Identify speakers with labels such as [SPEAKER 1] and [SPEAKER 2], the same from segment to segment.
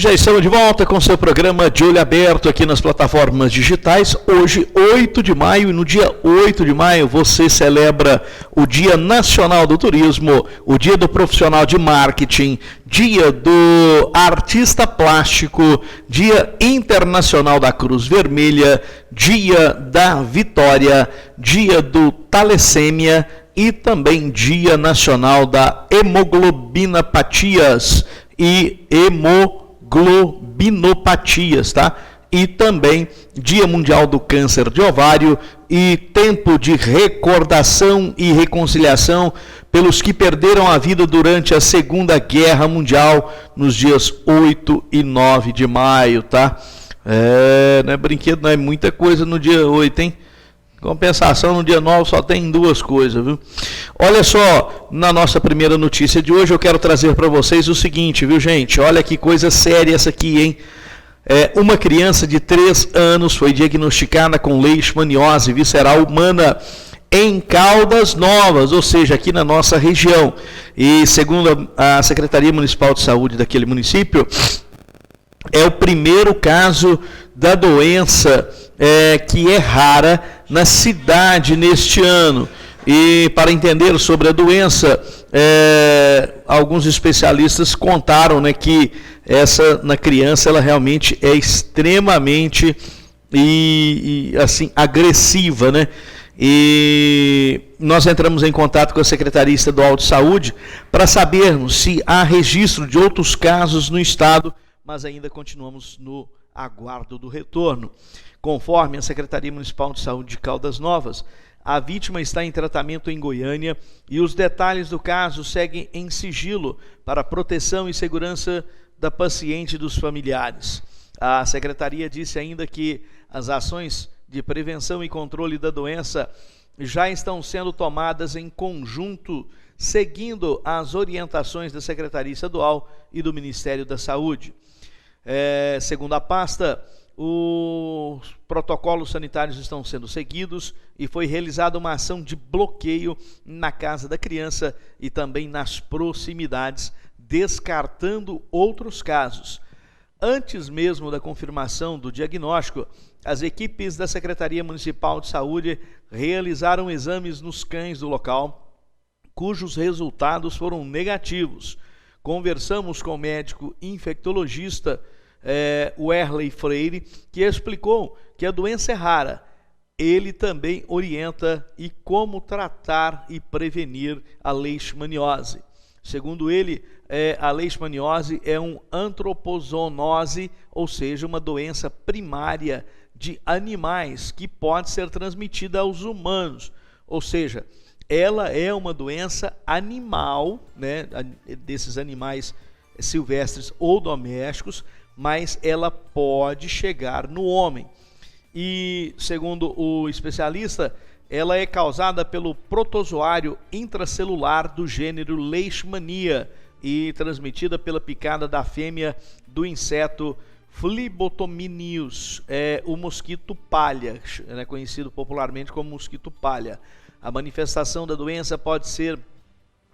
[SPEAKER 1] Já estamos de volta com seu programa de Olho Aberto aqui nas plataformas digitais. Hoje, 8 de maio, e no dia 8 de maio você celebra o Dia Nacional do Turismo, o Dia do Profissional de Marketing, Dia do Artista Plástico, Dia Internacional da Cruz Vermelha, Dia da Vitória, Dia do Talassêmia e também Dia Nacional da Hemoglobinopatias e hemoglobinopatias, tá? E também Dia Mundial do Câncer de Ovário e tempo de recordação e reconciliação pelos que perderam a vida durante a Segunda Guerra Mundial nos dias 8 e 9 de maio, tá? Não é brinquedo, não é muita coisa no dia 8, hein? Compensação, no dia 9 só tem duas coisas, viu? Olha só, na nossa primeira notícia de hoje eu quero trazer para vocês o seguinte, viu, gente? Olha que coisa séria essa aqui, hein? Uma criança de 3 anos foi diagnosticada com leishmaniose visceral humana em Caldas Novas, ou seja, aqui na nossa região. E segundo a Secretaria Municipal de Saúde daquele município, é o primeiro caso da doença que é rara na cidade neste ano. E para entender sobre a doença, alguns especialistas contaram, né, que na criança ela realmente é extremamente assim, agressiva, né? E nós entramos em contato com a Secretaria Estadual de Saúde para sabermos se há registro de outros casos no estado, mas ainda continuamos no aguardo do retorno. Conforme a Secretaria Municipal de Saúde de Caldas Novas, a vítima está em tratamento em Goiânia e os detalhes do caso seguem em sigilo para proteção e segurança da paciente e dos familiares. A Secretaria disse ainda que as ações de prevenção e controle da doença já estão sendo tomadas em conjunto, seguindo as orientações da Secretaria Estadual e do Ministério da Saúde. Segundo a pasta, os protocolos sanitários estão sendo seguidos e foi realizada uma ação de bloqueio na casa da criança e também nas proximidades, descartando outros casos. Antes mesmo da confirmação do diagnóstico, as equipes da Secretaria Municipal de Saúde realizaram exames nos cães do local, cujos resultados foram negativos. Conversamos com o médico infectologista Werley Freire, que explicou que a doença é rara. Ele também orienta e como tratar e prevenir a leishmaniose. Segundo ele, a leishmaniose é uma antropozoonose, ou seja, uma doença primária de animais que pode ser transmitida aos humanos. Ou seja, ela é uma doença animal, né, desses animais silvestres ou domésticos, mas ela pode chegar no homem. E, segundo o especialista, ela é causada pelo protozoário intracelular do gênero Leishmania e transmitida pela picada da fêmea do inseto Phlebotominius, o mosquito palha, conhecido popularmente como mosquito palha. A manifestação da doença pode ser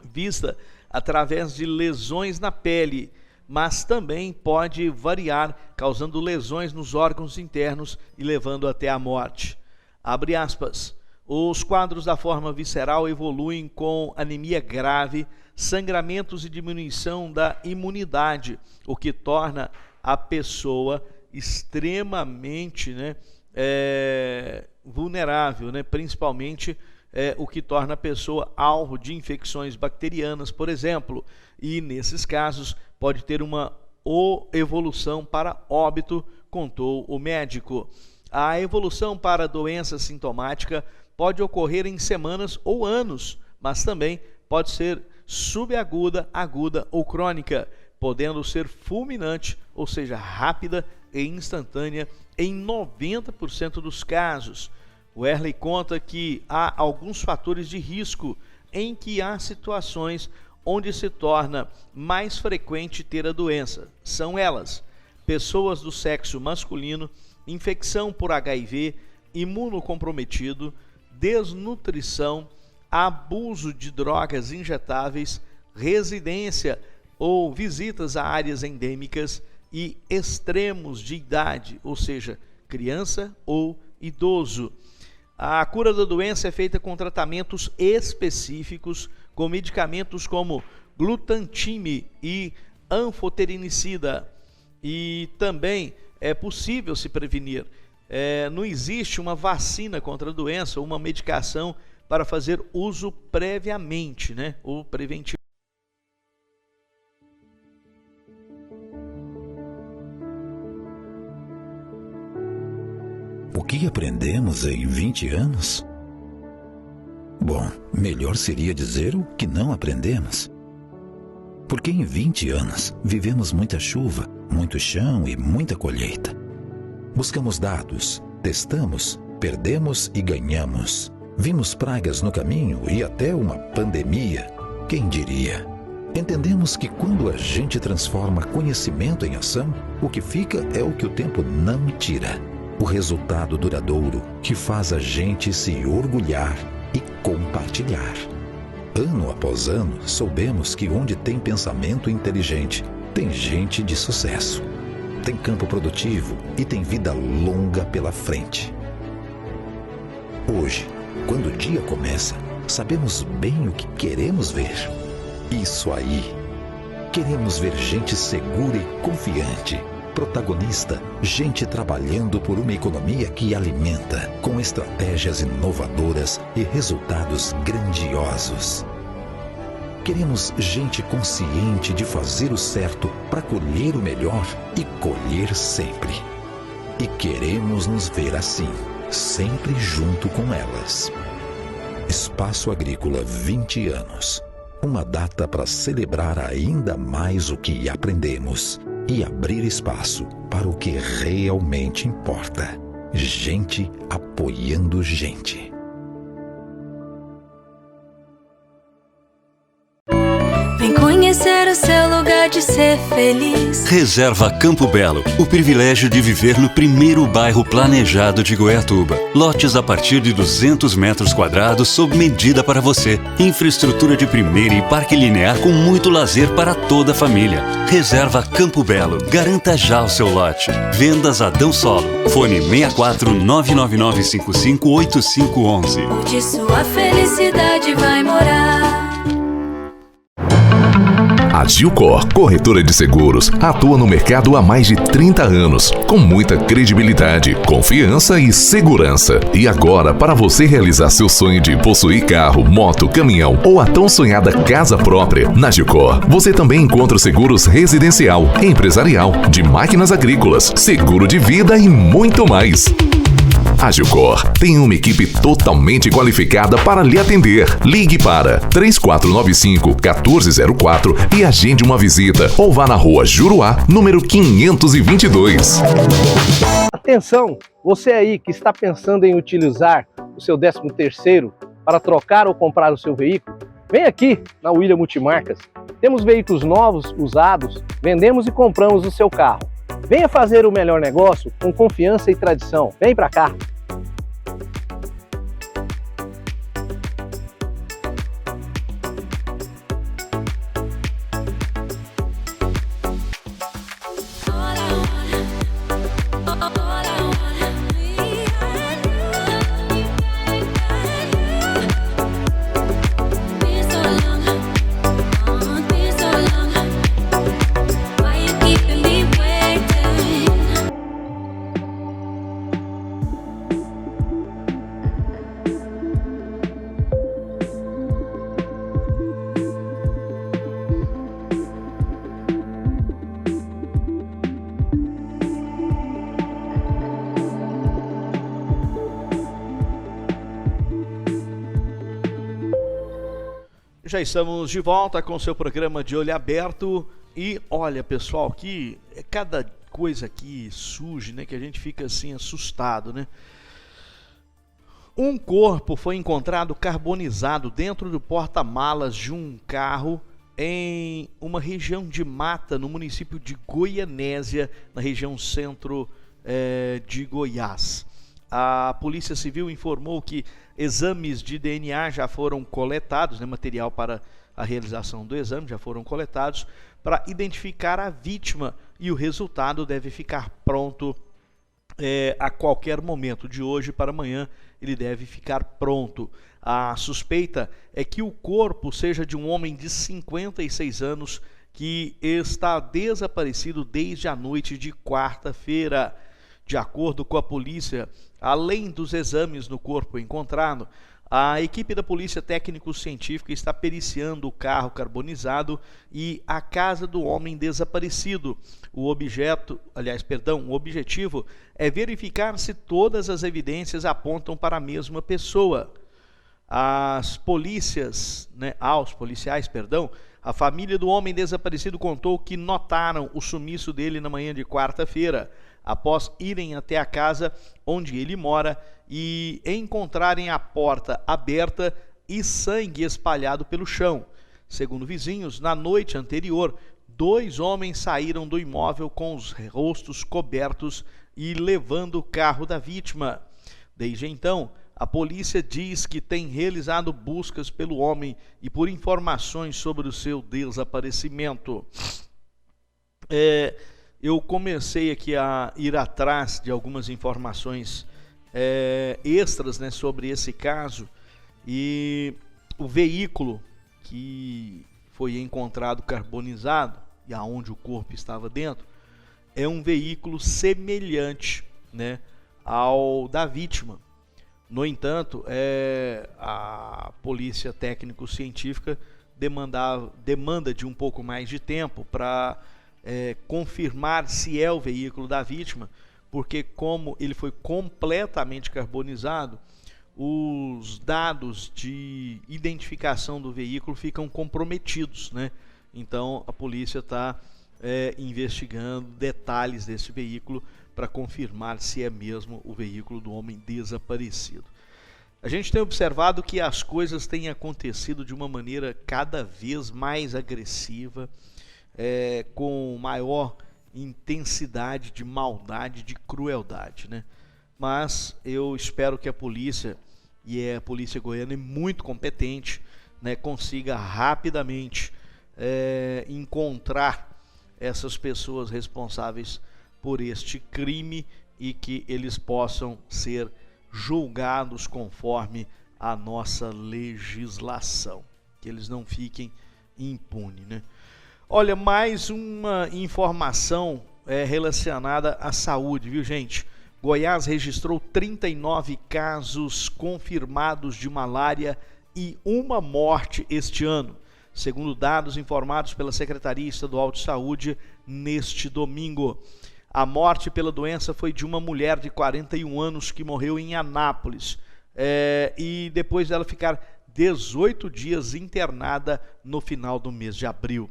[SPEAKER 1] vista através de lesões na pele, mas também pode variar, causando lesões nos órgãos internos e levando até a morte. Abre aspas. Os quadros da forma visceral evoluem com anemia grave, sangramentos e diminuição da imunidade, o que torna a pessoa extremamente vulnerável, principalmente o que torna a pessoa alvo de infecções bacterianas, por exemplo, e nesses casos pode ter uma evolução para óbito, contou o médico. A evolução para a doença sintomática pode ocorrer em semanas ou anos, mas também pode ser subaguda, aguda ou crônica, podendo ser fulminante, ou seja, rápida e instantânea em 90% dos casos. O Werley conta que há alguns fatores de risco em que há situações onde se torna mais frequente ter a doença. São elas: pessoas do sexo masculino, infecção por HIV, imunocomprometido, desnutrição, abuso de drogas injetáveis, residência ou visitas a áreas endêmicas, e extremos de idade, ou seja, criança ou idoso. A cura da doença é feita com tratamentos específicos, com medicamentos como glutantime e anfoterinicida. E também é possível se prevenir. Não existe uma vacina contra a doença ou uma medicação para fazer uso previamente, né, ou preventivo.
[SPEAKER 2] O que aprendemos em 20 anos? Bom, melhor seria dizer o que não aprendemos. Porque em 20 anos vivemos muita chuva, muito chão e muita colheita. Buscamos dados, testamos, perdemos e ganhamos. Vimos pragas no caminho e até uma pandemia. Quem diria? Entendemos que quando a gente transforma conhecimento em ação, o que fica é o que o tempo não tira. O resultado duradouro que faz a gente se orgulhar e compartilhar. Ano após ano, soubemos que onde tem pensamento inteligente, tem gente de sucesso. Tem campo produtivo e tem vida longa pela frente. Hoje, quando o dia começa, sabemos bem o que queremos ver. Isso aí. Queremos ver gente segura e confiante. Protagonista, gente trabalhando por uma economia que alimenta, com estratégias inovadoras e resultados grandiosos. Queremos gente consciente de fazer o certo para colher o melhor e colher sempre. E queremos nos ver assim, sempre junto com elas. Espaço Agrícola 20 anos. Uma data para celebrar ainda mais o que aprendemos e abrir espaço para o que realmente importa. Gente apoiando gente.
[SPEAKER 3] Vem conhecer o seu lugar de ser feliz.
[SPEAKER 4] Reserva Campo Belo, o privilégio de viver no primeiro bairro planejado de Goiatuba. Lotes a partir de 200 metros quadrados sob medida para você. Infraestrutura de primeira e parque linear com muito lazer para toda a família. Reserva Campo Belo. Garanta já o seu lote. Vendas Adão Solo. Fone 64 999 55 8511.
[SPEAKER 3] Onde sua felicidade vai morar.
[SPEAKER 5] A Gilcor, corretora de seguros, atua no mercado há mais de 30 anos, com muita credibilidade, confiança e segurança. E agora, para você realizar seu sonho de possuir carro, moto, caminhão ou a tão sonhada casa própria, na Gilcor, você também encontra seguros residencial, empresarial, de máquinas agrícolas, seguro de vida e muito mais. A Gilcor tem uma equipe totalmente qualificada para lhe atender. Ligue para 3495-1404 e agende uma visita ou vá na rua Juruá, número 522.
[SPEAKER 6] Atenção, você aí que está pensando em utilizar o seu 13º para trocar ou comprar o seu veículo, vem aqui na William Multimarcas. Temos veículos novos, usados, vendemos e compramos o seu carro. Venha fazer o melhor negócio com confiança e tradição. Vem pra cá!
[SPEAKER 1] Já estamos de volta com o seu programa de Olho Aberto. E olha, pessoal, que é cada coisa que surge, né, que a gente fica assim assustado, né? Um corpo foi encontrado carbonizado dentro do porta-malas de um carro em uma região de mata no município de Goianésia, na região centro de Goiás. A Polícia Civil informou que exames de DNA já foram coletados, né, material para a realização do exame já foram coletados para identificar a vítima e o resultado deve ficar pronto a qualquer momento. De hoje para amanhã ele deve ficar pronto. A suspeita é que o corpo seja de um homem de 56 anos que está desaparecido desde a noite de quarta-feira. De acordo com a polícia, além dos exames no corpo encontrado, a equipe da Polícia Técnico-Científica está periciando o carro carbonizado e a casa do homem desaparecido. O objetivo é verificar se todas as evidências apontam para a mesma pessoa. Aos policiais, a família do homem desaparecido contou que notaram o sumiço dele na manhã de quarta-feira, após irem até a casa onde ele mora e encontrarem a porta aberta e sangue espalhado pelo chão. Segundo vizinhos, na noite anterior, 2 homens saíram do imóvel com os rostos cobertos e levando o carro da vítima. Desde então, a polícia diz que tem realizado buscas pelo homem e por informações sobre o seu desaparecimento. Eu comecei aqui a ir atrás de algumas informações extras, né, sobre esse caso, e o veículo que foi encontrado carbonizado e aonde o corpo estava dentro é um veículo semelhante, né, ao da vítima. No entanto, a Polícia Técnico-Científica demanda de um pouco mais de tempo para confirmar se é o veículo da vítima, porque como ele foi completamente carbonizado, os dados de identificação do veículo ficam comprometidos, né? Então a polícia está investigando detalhes desse veículo para confirmar se é mesmo o veículo do homem desaparecido. A gente tem observado que as coisas têm acontecido de uma maneira cada vez mais agressiva, com maior intensidade de maldade, de crueldade, né? Mas eu espero que a polícia, e a polícia goiana é muito competente, né, consiga rapidamente encontrar essas pessoas responsáveis por este crime e que eles possam ser julgados conforme a nossa legislação, que eles não fiquem impunes, né? Olha, mais uma informação relacionada à saúde, viu, gente? Goiás registrou 39 casos confirmados de malária e uma morte este ano, segundo dados informados pela Secretaria Estadual de Saúde neste domingo. A morte pela doença foi de uma mulher de 41 anos que morreu em Anápolis, e depois dela ficar 18 dias internada no final do mês de abril.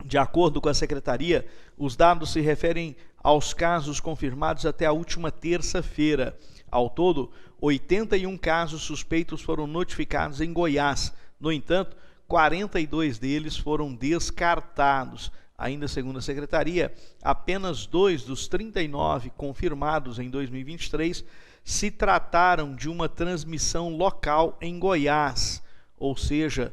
[SPEAKER 1] De acordo com a Secretaria, os dados se referem aos casos confirmados até a última terça-feira. Ao todo, 81 casos suspeitos foram notificados em Goiás. No entanto, 42 deles foram descartados. Ainda segundo a Secretaria, apenas 2 dos 39 confirmados em 2023 se trataram de uma transmissão local em Goiás, ou seja,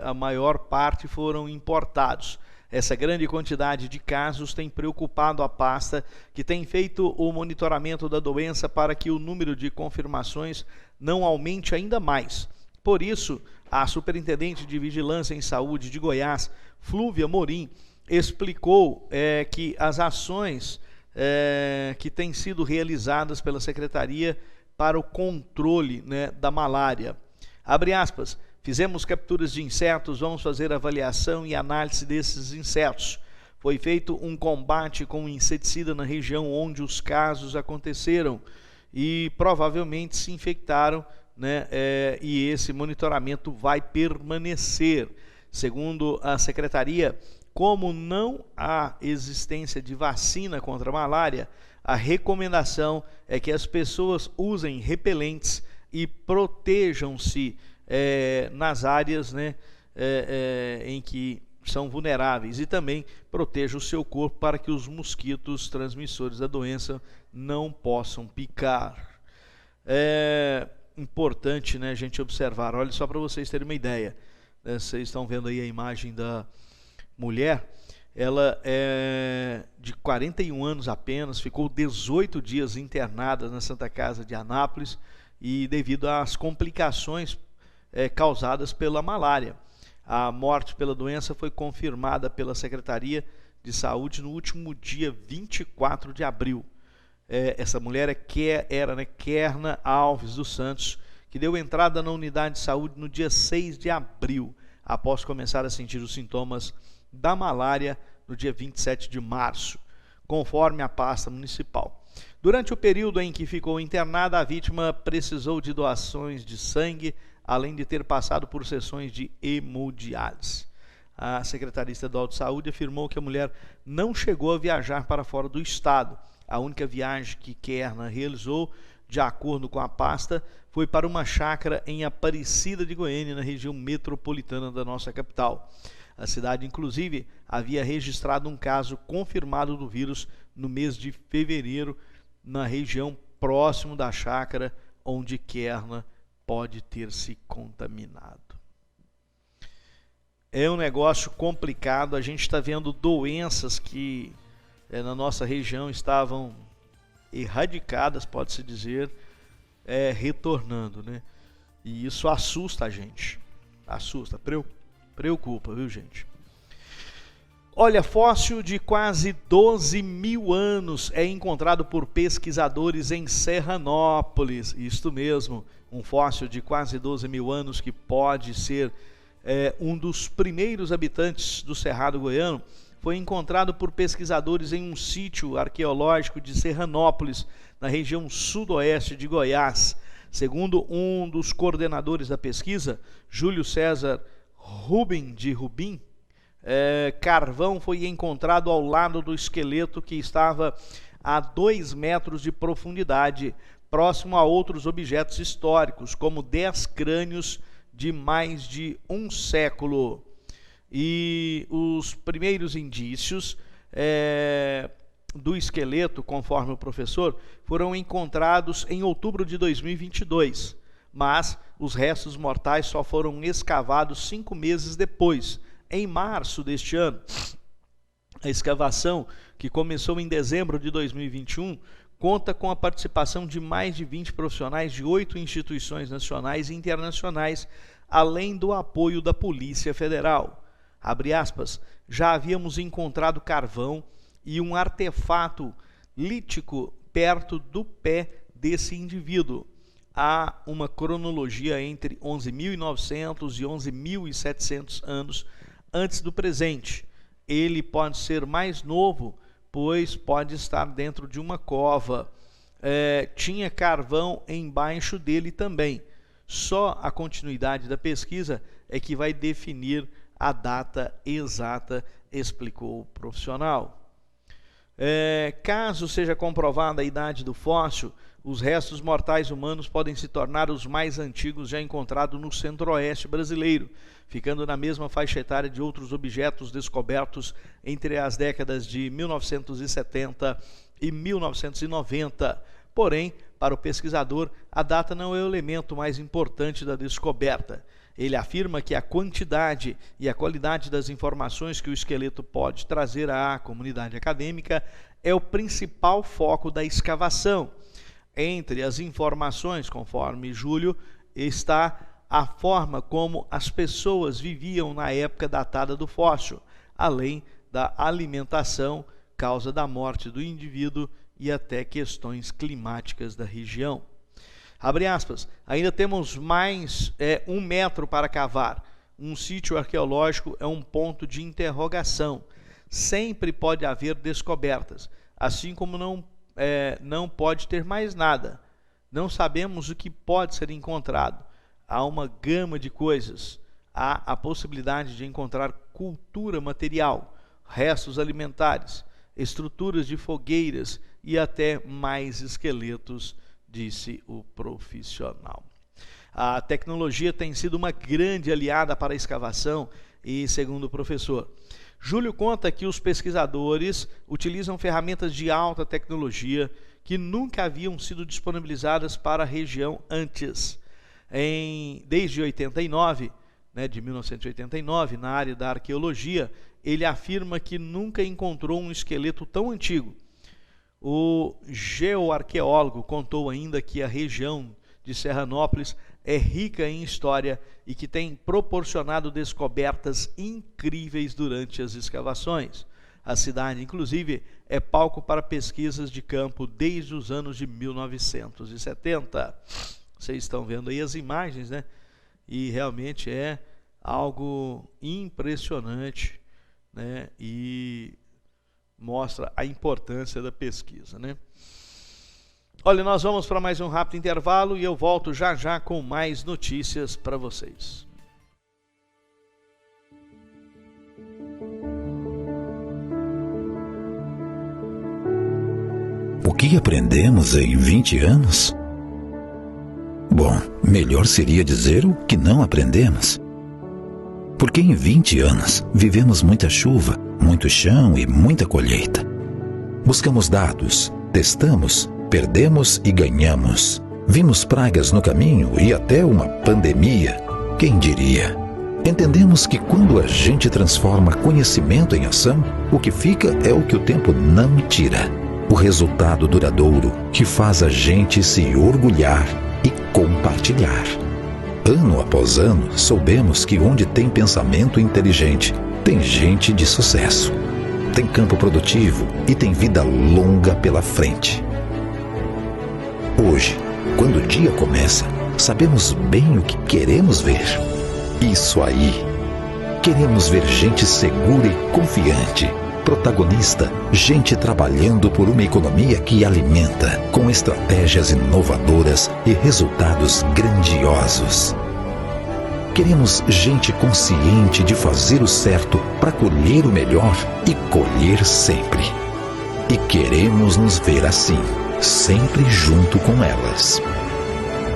[SPEAKER 1] a maior parte foram importados. Essa grande quantidade de casos tem preocupado a pasta, que tem feito o monitoramento da doença para que o número de confirmações não aumente ainda mais. Por isso, a Superintendente de Vigilância em Saúde de Goiás, Flúvia Morim, explicou que as ações que têm sido realizadas pela Secretaria para o controle, né, da malária. Abre aspas. Fizemos capturas de insetos, vamos fazer avaliação e análise desses insetos. Foi feito um combate com inseticida na região onde os casos aconteceram e provavelmente se infectaram, né? E esse monitoramento vai permanecer. Segundo a Secretaria, como não há existência de vacina contra a malária, a recomendação é que as pessoas usem repelentes e protejam-se nas áreas, né, em que são vulneráveis, e também proteja o seu corpo para que os mosquitos transmissores da doença não possam picar. É importante, né, a gente observar. Olha só, para vocês terem uma ideia, né, vocês estão vendo aí a imagem da mulher. Ela é de 41 anos apenas, ficou 18 dias internada na Santa Casa de Anápolis e devido às complicações causadas pela malária. A morte pela doença foi confirmada pela Secretaria de Saúde no último dia 24 de abril. Essa mulher era Kerna Alves dos Santos, que deu entrada na unidade de saúde no dia 6 de abril, após começar a sentir os sintomas da malária no dia 27 de março, conforme a pasta municipal. Durante o período em que ficou internada, a vítima precisou de doações de sangue, além de ter passado por sessões de hemodiálise. A Secretaria Estadual de Saúde afirmou que a mulher não chegou a viajar para fora do estado. A única viagem que Kerna realizou, de acordo com a pasta, foi para uma chácara em Aparecida de Goiânia, na região metropolitana da nossa capital. A cidade, inclusive, havia registrado um caso confirmado do vírus no mês de fevereiro, na região próximo da chácara onde Kerna pode ter se contaminado. É um negócio complicado, a gente está vendo doenças que na nossa região estavam erradicadas, pode-se dizer, retornando, né? E isso assusta a gente, preocupa, viu, gente? Olha, fóssil de quase 12 mil anos é encontrado por pesquisadores em Serranópolis. Isto mesmo, um fóssil de quase 12 mil anos que pode ser um dos primeiros habitantes do Cerrado Goiano, foi encontrado por pesquisadores em um sítio arqueológico de Serranópolis, na região sudoeste de Goiás. Segundo um dos coordenadores da pesquisa, Júlio César Rubim, carvão foi encontrado ao lado do esqueleto, que estava a 2 metros de profundidade, próximo a outros objetos históricos, como 10 crânios de mais de um século. E os primeiros indícios do esqueleto, conforme o professor, foram encontrados em outubro de 2022, mas os restos mortais só foram escavados 5 meses depois, em março deste ano. A escavação, que começou em dezembro de 2021, conta com a participação de mais de 20 profissionais de 8 instituições nacionais e internacionais, além do apoio da Polícia Federal. Abre aspas, já havíamos encontrado carvão e um artefato lítico perto do pé desse indivíduo. Há uma cronologia entre 11.900 e 11.700 anos antes do presente. Ele pode ser mais novo, pois pode estar dentro de uma cova. Tinha carvão embaixo dele também. Só a continuidade da pesquisa é que vai definir a data exata, explicou o profissional. Caso seja comprovada a idade do fóssil, os restos mortais humanos podem se tornar os mais antigos já encontrados no centro-oeste brasileiro, ficando na mesma faixa etária de outros objetos descobertos entre as décadas de 1970 e 1990. Porém, para o pesquisador, a data não é o elemento mais importante da descoberta. Ele afirma que a quantidade e a qualidade das informações que o esqueleto pode trazer à comunidade acadêmica é o principal foco da escavação. Entre as informações, conforme Júlio, está a forma como as pessoas viviam na época datada do fóssil, além da alimentação, causa da morte do indivíduo e até questões climáticas da região. Abre aspas, ainda temos mais 1 metro para cavar. Um sítio arqueológico é um ponto de interrogação. Sempre pode haver descobertas, assim como não pode ter mais nada. Não sabemos o que pode ser encontrado. Há uma gama de coisas. Há a possibilidade de encontrar cultura material, restos alimentares, estruturas de fogueiras e até mais esqueletos, disse o profissional. A tecnologia tem sido uma grande aliada para a escavação e, segundo o professor, Júlio conta que os pesquisadores utilizam ferramentas de alta tecnologia que nunca haviam sido disponibilizadas para a região antes. Desde 89, de 1989, na área da arqueologia, ele afirma que nunca encontrou um esqueleto tão antigo. O geoarqueólogo contou ainda que a região de Serranópolis é rica em história e que tem proporcionado descobertas incríveis durante as escavações. A cidade, inclusive, é palco para pesquisas de campo desde os anos de 1970. Vocês estão vendo aí as imagens, né? E realmente é algo impressionante, né? E mostra a importância da pesquisa, né? Olha, nós vamos para mais um rápido intervalo e eu volto já já com mais notícias para vocês.
[SPEAKER 2] O que aprendemos em 20 anos? Bom, melhor seria dizer o que não aprendemos. Porque em 20 anos vivemos muita chuva, muito chão e muita colheita. Buscamos dados, testamos, perdemos e ganhamos. Vimos pragas no caminho e até uma pandemia. Quem diria? Entendemos que quando a gente transforma conhecimento em ação, o que fica é o que o tempo não tira. O resultado duradouro que faz a gente se orgulhar e compartilhar. Ano após ano, soubemos que onde tem pensamento inteligente, tem gente de sucesso. Tem campo produtivo e tem vida longa pela frente. Hoje, quando o dia começa, sabemos bem o que queremos ver. Isso aí. Queremos ver gente segura e confiante. Protagonista, gente trabalhando por uma economia que alimenta, com estratégias inovadoras e resultados grandiosos. Queremos gente consciente de fazer o certo para colher o melhor e colher sempre. E queremos nos ver assim, sempre junto com elas.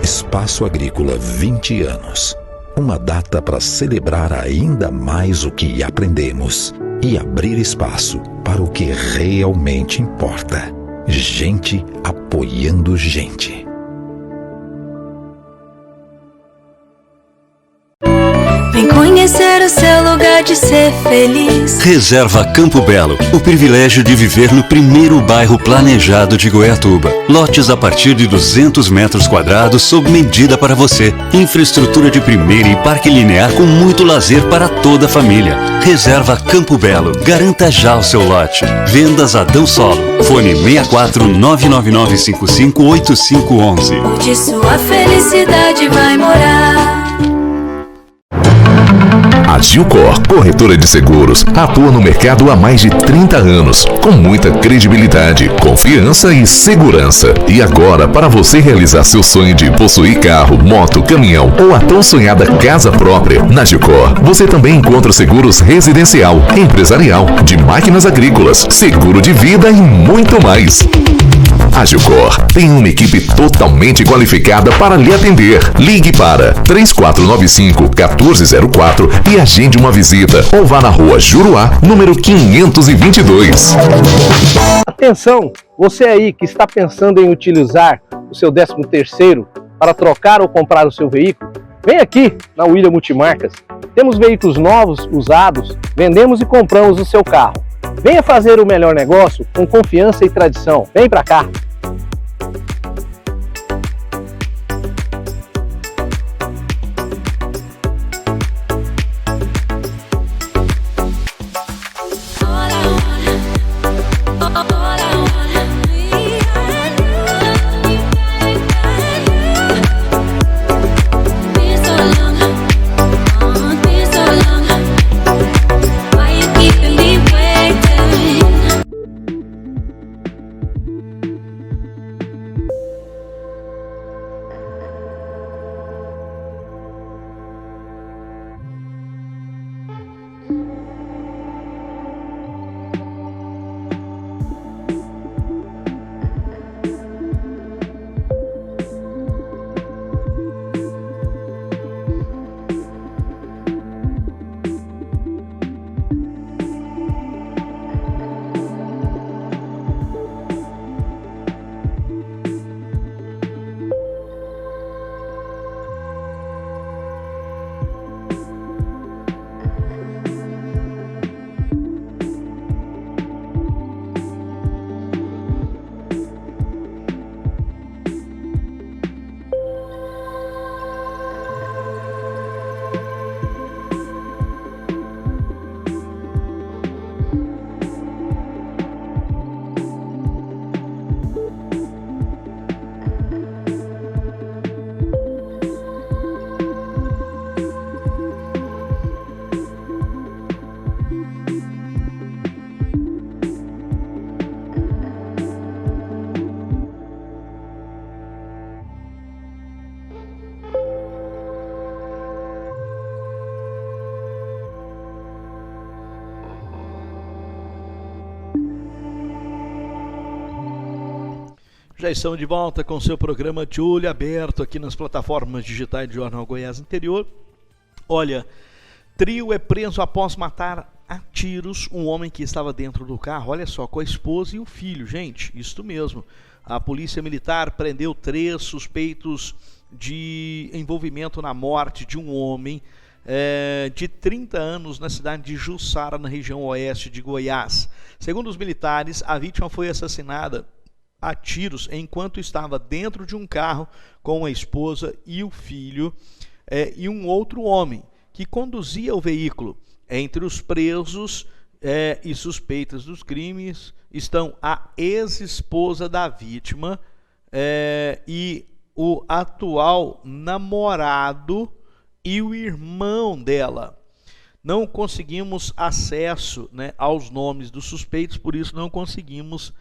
[SPEAKER 2] Espaço Agrícola 20 anos. Uma data para celebrar ainda mais o que aprendemos e abrir espaço para o que realmente importa. Gente apoiando gente.
[SPEAKER 3] Vem conhecer o seu lugar de ser feliz.
[SPEAKER 4] Reserva Campo Belo, o privilégio de viver no primeiro bairro planejado de Goiatuba. Lotes a partir de 200 metros quadrados sob medida para você. Infraestrutura de primeira e parque linear com muito lazer para toda a família. Reserva Campo Belo. Garanta já o seu lote. Vendas Adão Solo. Fone 64 99955 8511.
[SPEAKER 3] Onde sua felicidade vai morar.
[SPEAKER 5] A Gilcor, corretora de seguros, atua no mercado há mais de 30 anos, com muita credibilidade, confiança e segurança. E agora, para você realizar seu sonho de possuir carro, moto, caminhão ou a tão sonhada casa própria, na Gilcor, você também encontra seguros residencial, empresarial, de máquinas agrícolas, seguro de vida e muito mais. A Gilcor tem uma equipe totalmente qualificada para lhe atender. Ligue para 3495-1404 e agende uma visita ou vá na rua Juruá, número 522.
[SPEAKER 6] Atenção, você aí que está pensando em utilizar o seu 13º para trocar ou comprar o seu veículo, vem aqui na William Multimarcas. Temos veículos novos, usados, vendemos e compramos o seu carro. Venha fazer o melhor negócio com confiança e tradição. Vem pra cá!
[SPEAKER 1] Já estamos de volta com o seu programa de Olho Aberto aqui nas plataformas digitais do Jornal Goiás Interior. Olha, trio é preso após matar a tiros um homem que estava dentro do carro, olha só, com a esposa e o filho, gente, isso mesmo. A polícia militar prendeu 3 suspeitos de envolvimento na morte de um homem de 30 anos na cidade de Jussara, na região oeste de Goiás. Segundo os militares, a vítima foi assassinada a tiros enquanto estava dentro de um carro com a esposa e o filho e um outro homem que conduzia o veículo. Entre os presos e suspeitas dos crimes estão a ex-esposa da vítima e o atual namorado e o irmão dela. Não conseguimos acesso, né, aos nomes dos suspeitos, por isso não conseguimos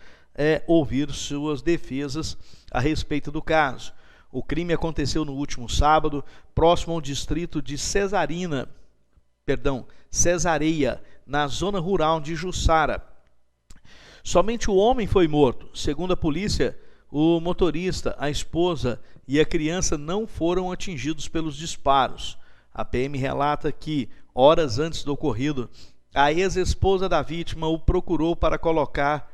[SPEAKER 1] ouvir suas defesas a respeito do caso. O crime aconteceu no último sábado, próximo ao distrito de Cesareia, na zona rural de Jussara. Somente o homem foi morto. Segundo a polícia, o motorista, a esposa e a criança não foram atingidos pelos disparos. A PM relata que, horas antes do ocorrido, a ex-esposa da vítima o procurou para cobrar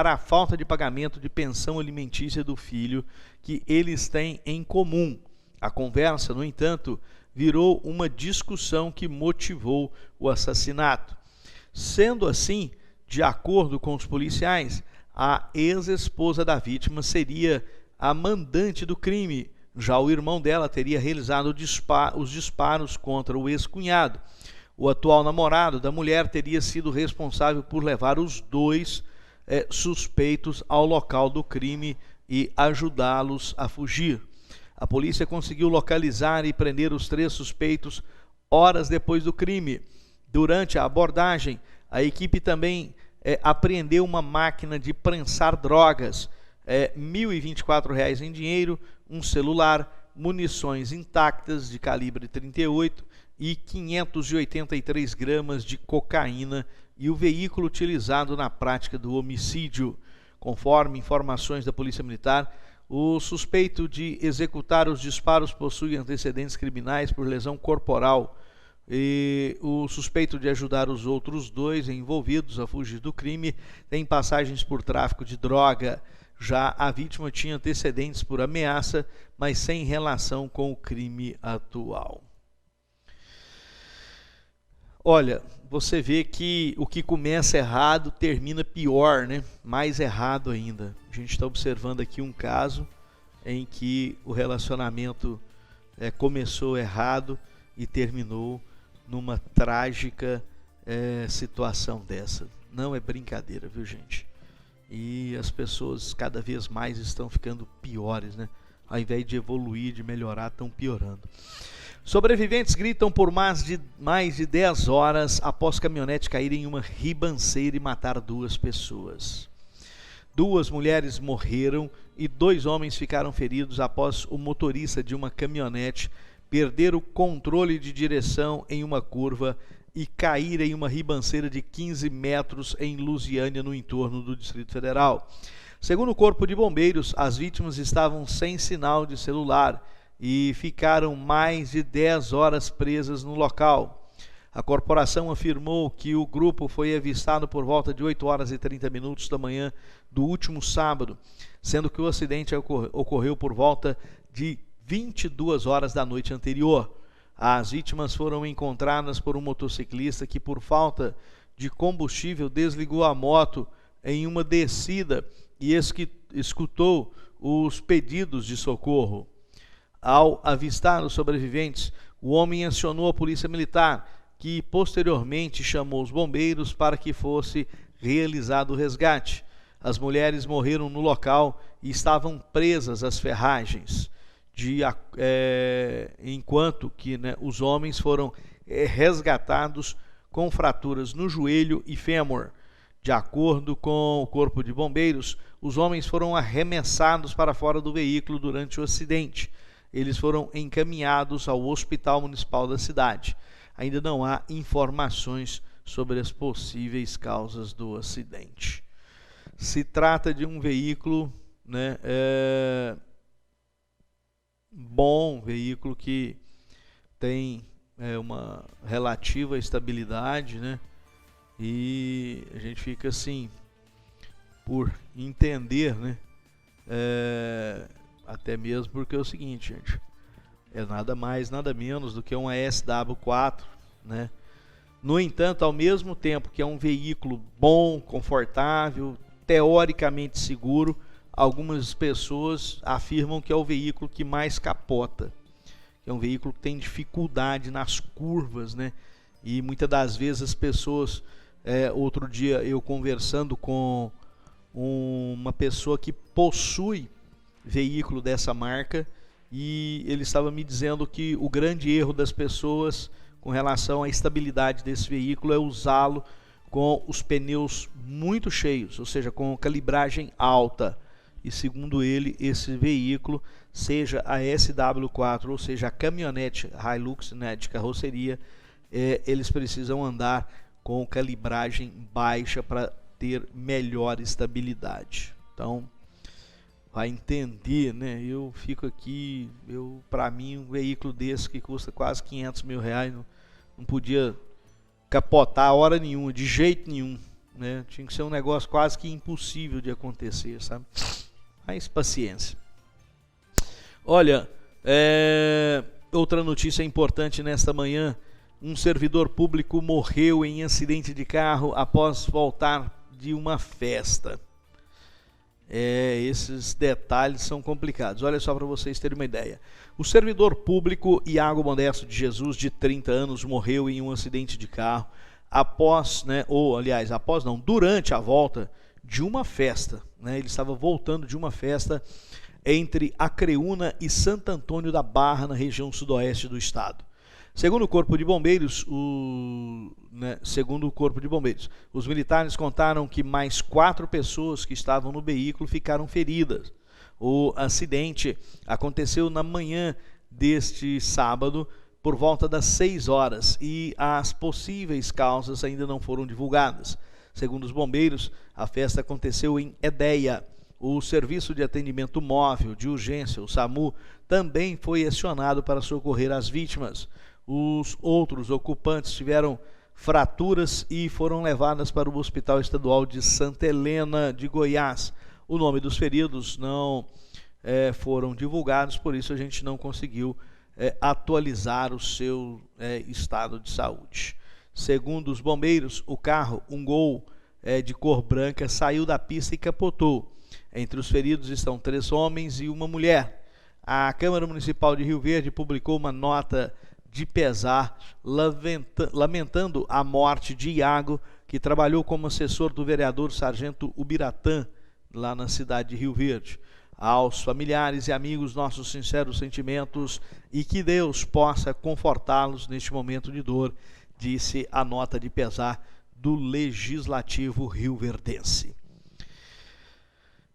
[SPEAKER 1] a falta de pagamento de pensão alimentícia do filho que eles têm em comum. A conversa, no entanto, virou uma discussão que motivou o assassinato. Sendo assim, de acordo com os policiais, a ex-esposa da vítima seria a mandante do crime. Já o irmão dela teria realizado os disparos contra o ex-cunhado. O atual namorado da mulher teria sido responsável por levar os 2 suspeitos ao local do crime e ajudá-los a fugir. A polícia conseguiu localizar e prender os 3 suspeitos horas depois do crime. Durante a abordagem, a equipe também apreendeu uma máquina de prensar drogas, R$ 1.024 em dinheiro, um celular, munições intactas de calibre 38 e 583 gramas de cocaína e o veículo utilizado na prática do homicídio. Conforme informações da Polícia Militar, o suspeito de executar os disparos possui antecedentes criminais por lesão corporal e o suspeito de ajudar os outros 2 envolvidos a fugir do crime tem passagens por tráfico de droga. Já a vítima tinha antecedentes por ameaça, mas sem relação com o crime atual. Olha, você vê que o que começa errado termina pior, né? Mais errado ainda. A gente está observando aqui um caso em que o relacionamento começou errado e terminou numa trágica situação dessa. Não é brincadeira, viu, gente? E as pessoas cada vez mais estão ficando piores, né? Ao invés de evoluir, de melhorar, estão piorando. Sobreviventes gritam por mais de 10 horas após caminhonete cair em uma ribanceira e matar 2 pessoas. 2 mulheres morreram e 2 homens ficaram feridos após o motorista de uma caminhonete perder o controle de direção em uma curva e cair em uma ribanceira de 15 metros em Lusiânia, no entorno do Distrito Federal. Segundo o Corpo de Bombeiros, as vítimas estavam sem sinal de celular e ficaram mais de 10 horas presas no local. A corporação afirmou que o grupo foi avistado por volta de 8 horas e 30 minutos da manhã do último sábado, sendo que o acidente ocorreu por volta de 22 horas da noite anterior. As vítimas foram encontradas por um motociclista que, por falta de combustível, desligou a moto em uma descida e escutou os pedidos de socorro. Ao avistar os sobreviventes, o homem acionou a polícia militar, que posteriormente chamou os bombeiros para que fosse realizado o resgate. As mulheres morreram no local e estavam presas às ferragens, enquanto que os homens foram resgatados com fraturas no joelho e fêmur. De acordo com o Corpo de Bombeiros, os homens foram arremessados para fora do veículo durante o acidente. Eles foram encaminhados ao Hospital Municipal da cidade. Ainda não há informações sobre as possíveis causas do acidente. Se trata de um veículo né? Bom, veículo que tem uma relativa estabilidade, né? E a gente fica assim, por entender, né? Até mesmo porque é o seguinte, gente, é nada mais, nada menos do que uma SW4, né? No entanto, ao mesmo tempo que é um veículo bom, confortável, teoricamente seguro, algumas pessoas afirmam que é o veículo que mais capota, que é um veículo que tem dificuldade nas curvas, né? E muitas das vezes as pessoas, outro dia eu conversando com uma pessoa que possui veículo dessa marca, e ele estava me dizendo que o grande erro das pessoas com relação à estabilidade desse veículo é usá-lo com os pneus muito cheios, ou seja, com calibragem alta. E segundo ele, esse veículo, seja a SW4 ou seja a caminhonete Hilux, né, de carroceria, eles precisam andar com calibragem baixa para ter melhor estabilidade. Então, vai entender, né? Eu fico aqui, para mim, um veículo desse que custa quase 500 mil reais, não podia capotar a hora nenhuma, de jeito nenhum, né? Tinha que ser um negócio quase que impossível de acontecer, sabe? Mas paciência. Olha, outra notícia importante nesta manhã: um servidor público morreu em acidente de carro após voltar de uma festa. Esses detalhes são complicados. Olha só para vocês terem uma ideia. O servidor público Iago Modesto de Jesus, de 30 anos, morreu em um acidente de carro durante a volta de uma festa, né? Ele estava voltando de uma festa entre Acreúna e Santo Antônio da Barra, na região sudoeste do estado. Segundo o Corpo de Bombeiros, os militares contaram que mais 4 pessoas que estavam no veículo ficaram feridas. O acidente aconteceu na manhã deste sábado, por volta das 6 horas, e as possíveis causas ainda não foram divulgadas. Segundo os bombeiros, a festa aconteceu em Edéia. O Serviço de Atendimento Móvel de Urgência, o SAMU, também foi acionado para socorrer as vítimas. Os outros ocupantes tiveram fraturas e foram levadas para o Hospital Estadual de Santa Helena de Goiás. O nome dos feridos não foram divulgados, por isso a gente não conseguiu atualizar o seu estado de saúde. Segundo os bombeiros, o carro, um Gol de cor branca, saiu da pista e capotou. Entre os feridos estão 3 homens e uma mulher. A Câmara Municipal de Rio Verde publicou uma nota de pesar, lamentando a morte de Iago, que trabalhou como assessor do vereador Sargento Ubiratã, lá na cidade de Rio Verde. Aos familiares e amigos, nossos sinceros sentimentos e que Deus possa confortá-los neste momento de dor, disse a nota de pesar do Legislativo rioverdense.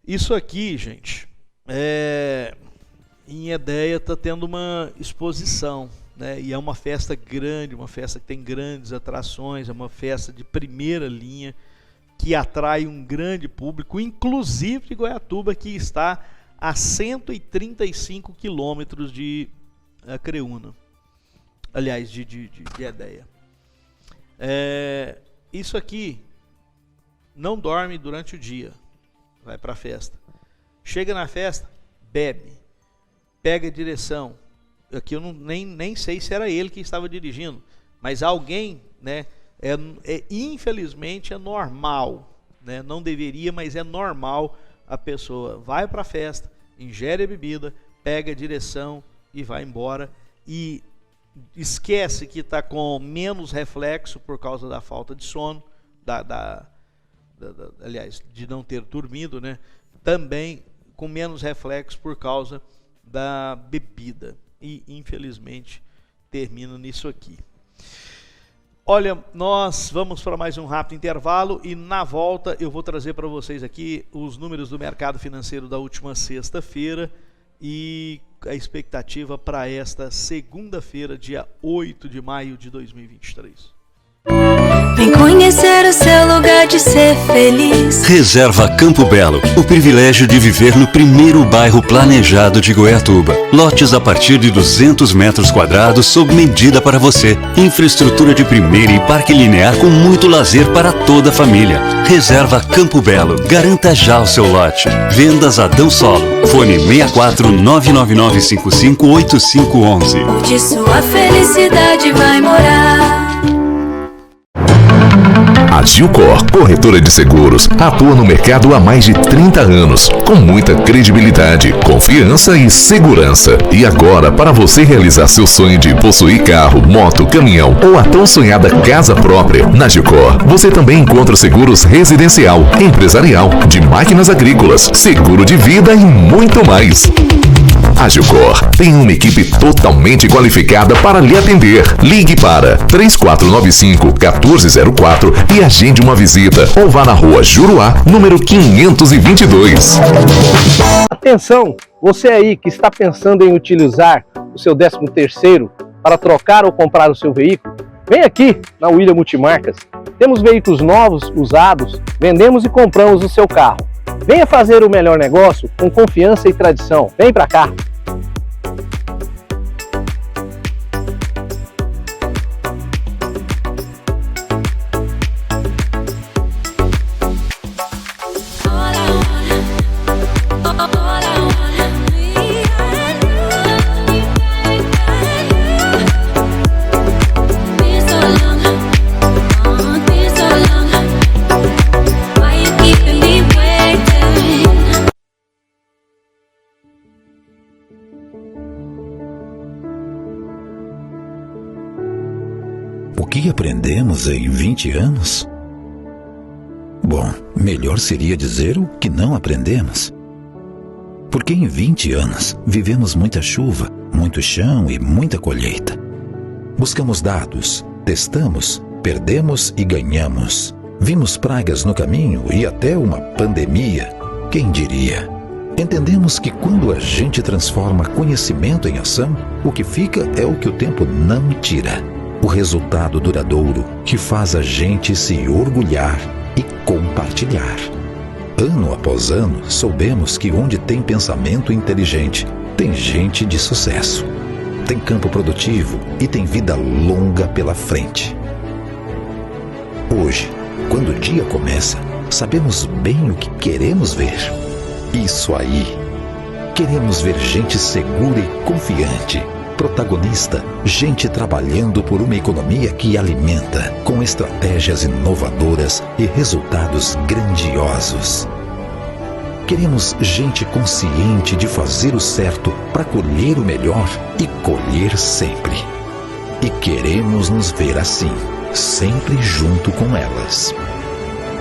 [SPEAKER 1] Isso aqui, gente, em Edéia está tendo uma exposição, né? E é uma festa grande, uma festa que tem grandes atrações, é uma festa de primeira linha que atrai um grande público, inclusive de Goiatuba, que está a 135 quilômetros de Acreúna, aliás, de Edéia. Isso aqui não dorme durante o dia, vai para a festa, chega na festa, bebe, pega a direção. Aqui eu nem sei se era ele que estava dirigindo, mas alguém, né? Infelizmente é normal, né? Não deveria, mas é normal. A pessoa vai para a festa, ingere a bebida, pega a direção e vai embora, e esquece que está com menos reflexo por causa da falta de sono, aliás, de não ter dormido, né? Também com menos reflexo por causa da bebida. E infelizmente termina nisso aqui. Olha, nós vamos para mais um rápido intervalo e na volta eu vou trazer para vocês aqui os números do mercado financeiro da última sexta-feira e a expectativa para esta segunda-feira, dia 8 de maio de 2023.
[SPEAKER 3] Vem conhecer o seu lugar de ser feliz.
[SPEAKER 4] Reserva Campo Belo, o privilégio de viver no primeiro bairro planejado de Goiatuba. Lotes a partir de 200 metros quadrados sob medida para você. Infraestrutura de primeira e parque linear com muito lazer para toda a família. Reserva Campo Belo. Garanta já o seu lote. Vendas Adão Solo. Fone 64 99955 8511.
[SPEAKER 3] Onde sua felicidade vai morar.
[SPEAKER 5] A Gilcor, corretora de seguros, atua no mercado há mais de 30 anos, com muita credibilidade, confiança e segurança. E agora, para você realizar seu sonho de possuir carro, moto, caminhão ou a tão sonhada casa própria, na Gilcor, você também encontra seguros residencial, empresarial, de máquinas agrícolas, seguro de vida e muito mais. A Gilcor tem uma equipe totalmente qualificada para lhe atender. Ligue para 3495-1404 e agende uma visita ou vá na rua Juruá, número 522.
[SPEAKER 6] Atenção, você aí que está pensando em utilizar o seu 13º para trocar ou comprar o seu veículo, vem aqui na William Multimarcas. Temos veículos novos, usados, vendemos e compramos o seu carro. Venha fazer o melhor negócio com confiança e tradição. Vem pra cá!
[SPEAKER 2] O que aprendemos em 20 anos? Bom, melhor seria dizer o que não aprendemos. Porque em 20 anos vivemos muita chuva, muito chão e muita colheita. Buscamos dados, testamos, perdemos e ganhamos. Vimos pragas no caminho e até uma pandemia. Quem diria? Entendemos que quando a gente transforma conhecimento em ação, o que fica é o que o tempo não tira. O resultado duradouro que faz a gente se orgulhar e compartilhar. Ano após ano, soubemos que onde tem pensamento inteligente, tem gente de sucesso. Tem campo produtivo e tem vida longa pela frente. Hoje, quando o dia começa, sabemos bem o que queremos ver. Isso aí. Queremos ver gente segura e confiante. Protagonista, gente trabalhando por uma economia que alimenta, com estratégias inovadoras e resultados grandiosos. Queremos gente consciente de fazer o certo para colher o melhor e colher sempre. E queremos nos ver assim, sempre junto com elas.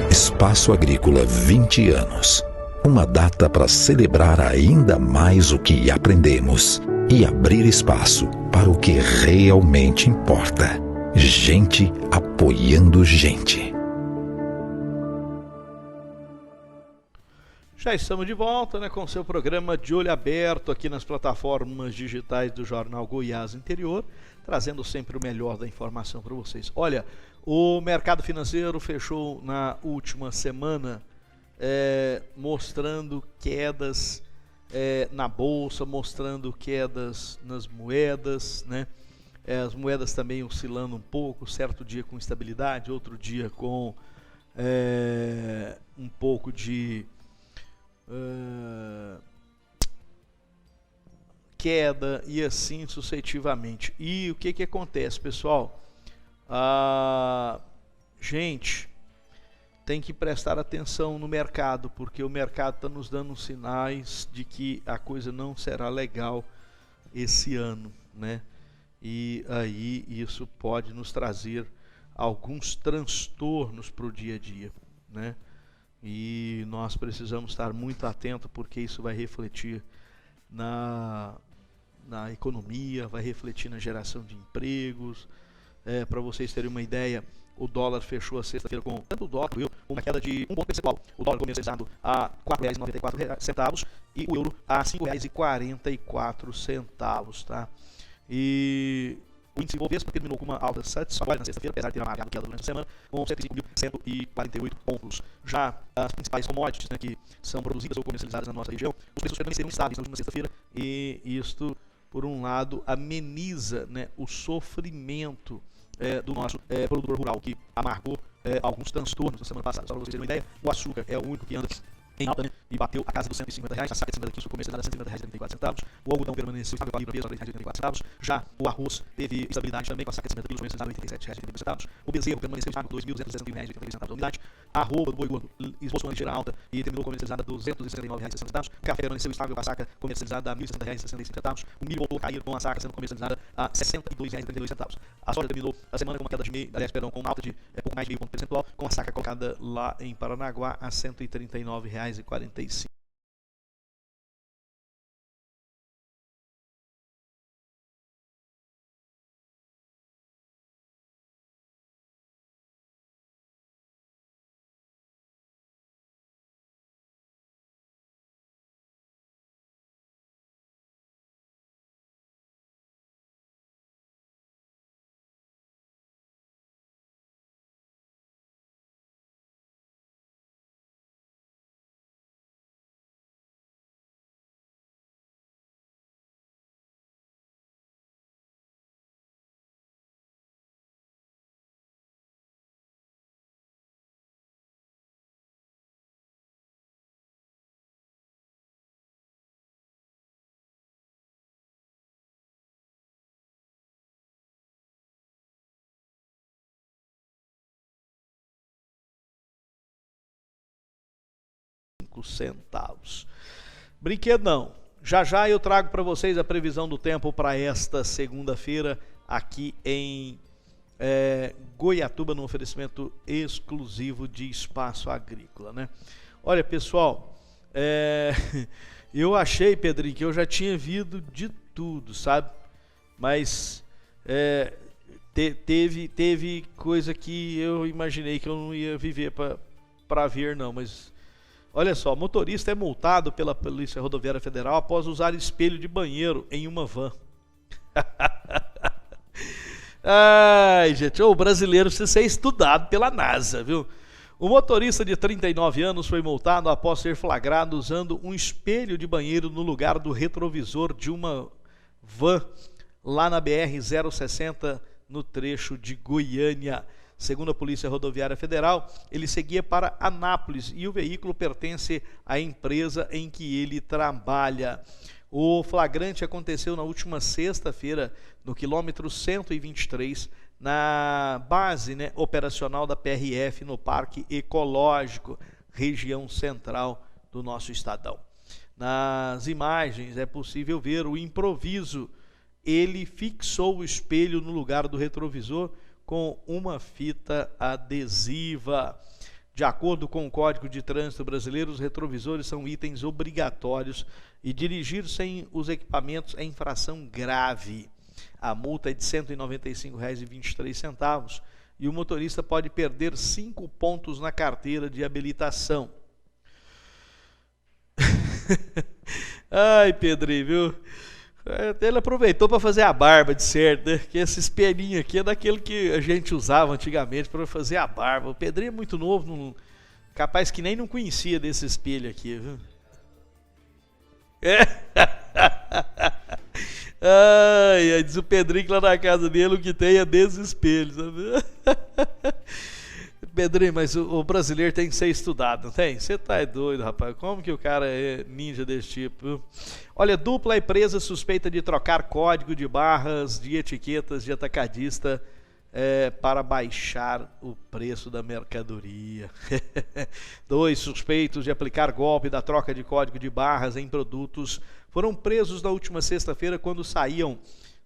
[SPEAKER 2] Espaço Agrícola 20 anos. Uma data para celebrar ainda mais o que aprendemos e abrir espaço para o que realmente importa. Gente apoiando gente.
[SPEAKER 1] Já estamos de volta, né, com o seu programa De Olho Aberto aqui nas plataformas digitais do Jornal Goiás Interior, trazendo sempre o melhor da informação para vocês. Olha, o mercado financeiro fechou na última semana mostrando quedas na bolsa, mostrando quedas nas moedas, né? As moedas também oscilando um pouco, certo dia com estabilidade, outro dia com um pouco de queda e assim sucessivamente. E o que acontece, pessoal? Gente, tem que prestar atenção no mercado, porque o mercado está nos dando sinais de que a coisa não será legal esse ano, né? E aí isso pode nos trazer alguns transtornos para o dia a dia, né? E nós precisamos estar muito atentos, porque isso vai refletir na economia, vai refletir na geração de empregos. Para vocês terem uma ideia, o dólar fechou a sexta-feira com tanto o dólar, uma queda de 1 ponto percentual. O dólar comercializado a R$ 4,94 e o euro a R$ 5,44, tá? E O índice Bovespa terminou com uma alta satisfatória na sexta-feira, apesar de ter amargado queda durante a semana, com 105.148 pontos. Já as principais commodities, né, que são produzidas ou comercializadas na nossa região, os preços permaneceram estáveis na última sexta-feira, e isto, por um lado, ameniza, né, o sofrimento do nosso produtor rural, que amargou alguns transtornos na semana passada. Só para vocês terem uma ideia, o açúcar é o único que anda em alta, né, e bateu a casa dos R$150, a saca de 50 quilos foi comercializada a R$150,34, o algodão permaneceu estável a preço de R$2,84, já o arroz teve estabilidade também com a saca de 50 quilos comercializada a R$87,80, o bezerro permaneceu estável a R$2.261,83 a unidade, a arroba do boi gordo esboçou uma ligeira alta e terminou comercializada a R$269,60, o café permaneceu estável com a saca comercializada a R$1.060,65, o milho voltou a cair com a saca sendo comercializada a R$62,32. A soja terminou a semana com uma queda com uma alta de pouco mais de meio ponto percentual, com a saca colocada lá em Paranaguá a R$139,45. Centavos. Brinquedo não. Já eu trago para vocês a previsão do tempo para esta segunda-feira aqui em Goiatuba, no oferecimento exclusivo de Espaço Agrícola, né? Olha, pessoal, eu achei, Pedrinho, que eu já tinha visto de tudo, sabe? Mas teve coisa que eu imaginei que eu não ia viver para ver, não, mas olha só, motorista é multado pela Polícia Rodoviária Federal após usar espelho de banheiro em uma van. Ai, gente, o brasileiro precisa ser estudado pela NASA, viu? O motorista de 39 anos foi multado após ser flagrado usando um espelho de banheiro no lugar do retrovisor de uma van lá na BR-060, no trecho de Goiânia. Segundo a Polícia Rodoviária Federal, ele seguia para Anápolis e o veículo pertence à empresa em que ele trabalha. O flagrante aconteceu na última sexta-feira, no quilômetro 123, na base, né, operacional da PRF, no Parque Ecológico, região central do nosso estadão. Nas imagens é possível ver o improviso. Ele fixou o espelho no lugar do retrovisor com uma fita adesiva. De acordo com o Código de Trânsito Brasileiro, os retrovisores são itens obrigatórios e dirigir sem os equipamentos é infração grave. A multa é de R$ 195,23 e o motorista pode perder 5 pontos na carteira de habilitação. Ai, Pedrinho, viu? Ele aproveitou para fazer a barba, de certo, né? Que esse espelhinho aqui é daquele que a gente usava antigamente para fazer a barba. O Pedrinho é muito novo, capaz que nem não conhecia desse espelho aqui, viu? Ai, diz o Pedrinho que lá na casa dele o que tem é desse espelho, sabe? Pedrinho, mas o brasileiro tem que ser estudado, não tem? Você tá doido, rapaz. Como que o cara é ninja desse tipo? Olha, dupla é presa suspeita de trocar código de barras de etiquetas de atacadista para baixar o preço da mercadoria. 2 suspeitos de aplicar golpe da troca de código de barras em produtos foram presos na última sexta-feira quando saíam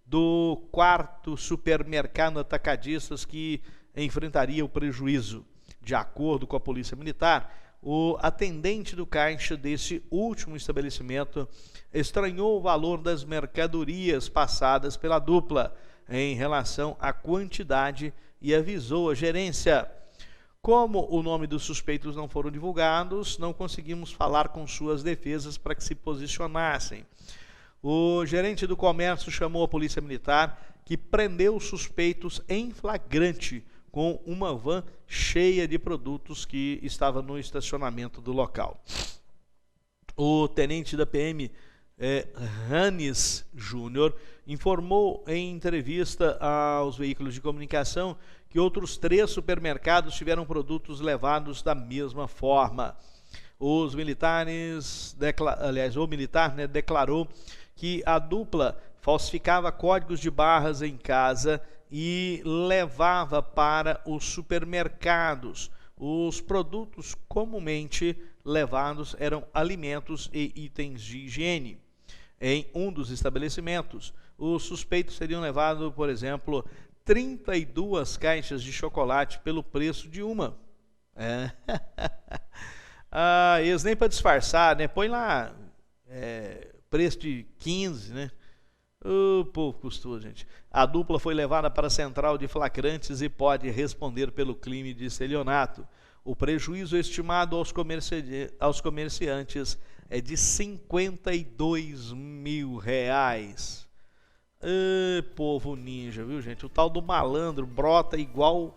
[SPEAKER 1] do 4º supermercado atacadistas que enfrentaria o prejuízo. De acordo com a Polícia Militar, o atendente do caixa desse último estabelecimento estranhou o valor das mercadorias passadas pela dupla em relação à quantidade e avisou a gerência. Como o nome dos suspeitos não foram divulgados, não conseguimos falar com suas defesas para que se posicionassem. O gerente do comércio chamou a polícia militar, que prendeu os suspeitos em flagrante com uma van cheia de produtos que estava no estacionamento do local. O tenente da PM, Hannes Júnior, informou em entrevista aos veículos de comunicação que outros 3 supermercados tiveram produtos levados da mesma forma. Os militares, o militar declarou que a dupla falsificava códigos de barras em casa e levava para os supermercados. Os produtos comumente levados eram alimentos e itens de higiene. Em um dos estabelecimentos, os suspeitos teriam levado, por exemplo, 32 caixas de chocolate pelo preço de uma. Eles nem para disfarçar, né? Põe lá preço de 15, né? O povo custou, gente. A dupla foi levada para a central de flagrantes e pode responder pelo crime de estelionato. O prejuízo estimado aos comerciantes é de R$52 mil. Povo ninja, viu, gente? O tal do malandro brota igual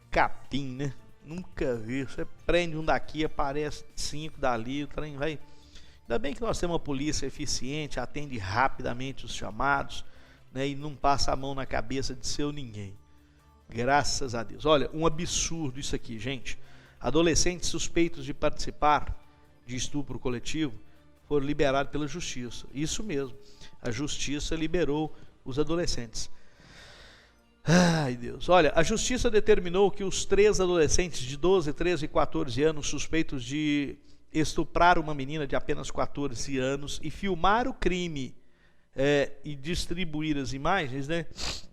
[SPEAKER 1] capim, né? Nunca vi. Você prende um daqui, aparece 5 dali, o trem vai... Ainda bem que nós temos uma polícia eficiente, atende rapidamente os chamados, né, e não passa a mão na cabeça de seu ninguém. Graças a Deus. Olha, um absurdo isso aqui, gente. Adolescentes suspeitos de participar de estupro coletivo foram liberados pela justiça. Isso mesmo. A justiça liberou os adolescentes. Ai, Deus. Olha, a justiça determinou que os 3 adolescentes de 12, 13 e 14 anos suspeitos de estuprar uma menina de apenas 14 anos e filmar o crime e distribuir as imagens, né,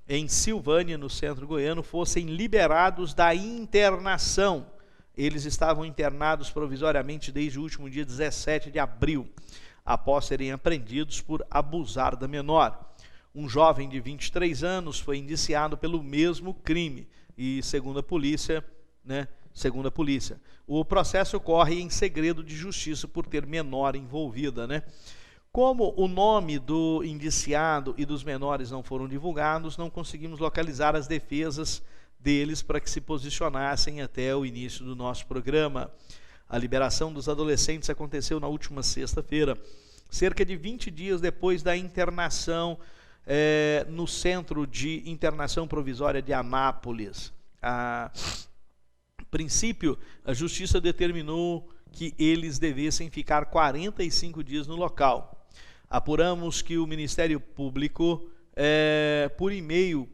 [SPEAKER 1] em Silvânia, no centro goiano, fossem liberados da internação. Eles estavam internados provisoriamente desde o último dia 17 de abril, após serem apreendidos por abusar da menor. Um jovem de 23 anos foi indiciado pelo mesmo crime e, segundo a polícia, o processo ocorre em segredo de justiça por ter menor envolvida, né? Como o nome do indiciado e dos menores não foram divulgados, não conseguimos localizar as defesas deles para que se posicionassem até o início do nosso programa. A liberação dos adolescentes aconteceu na última sexta-feira, cerca de 20 dias depois da internação no Centro de Internação Provisória de Anápolis. A princípio, a justiça determinou que eles devessem ficar 45 dias no local. Apuramos que o Ministério Público, por e-mail,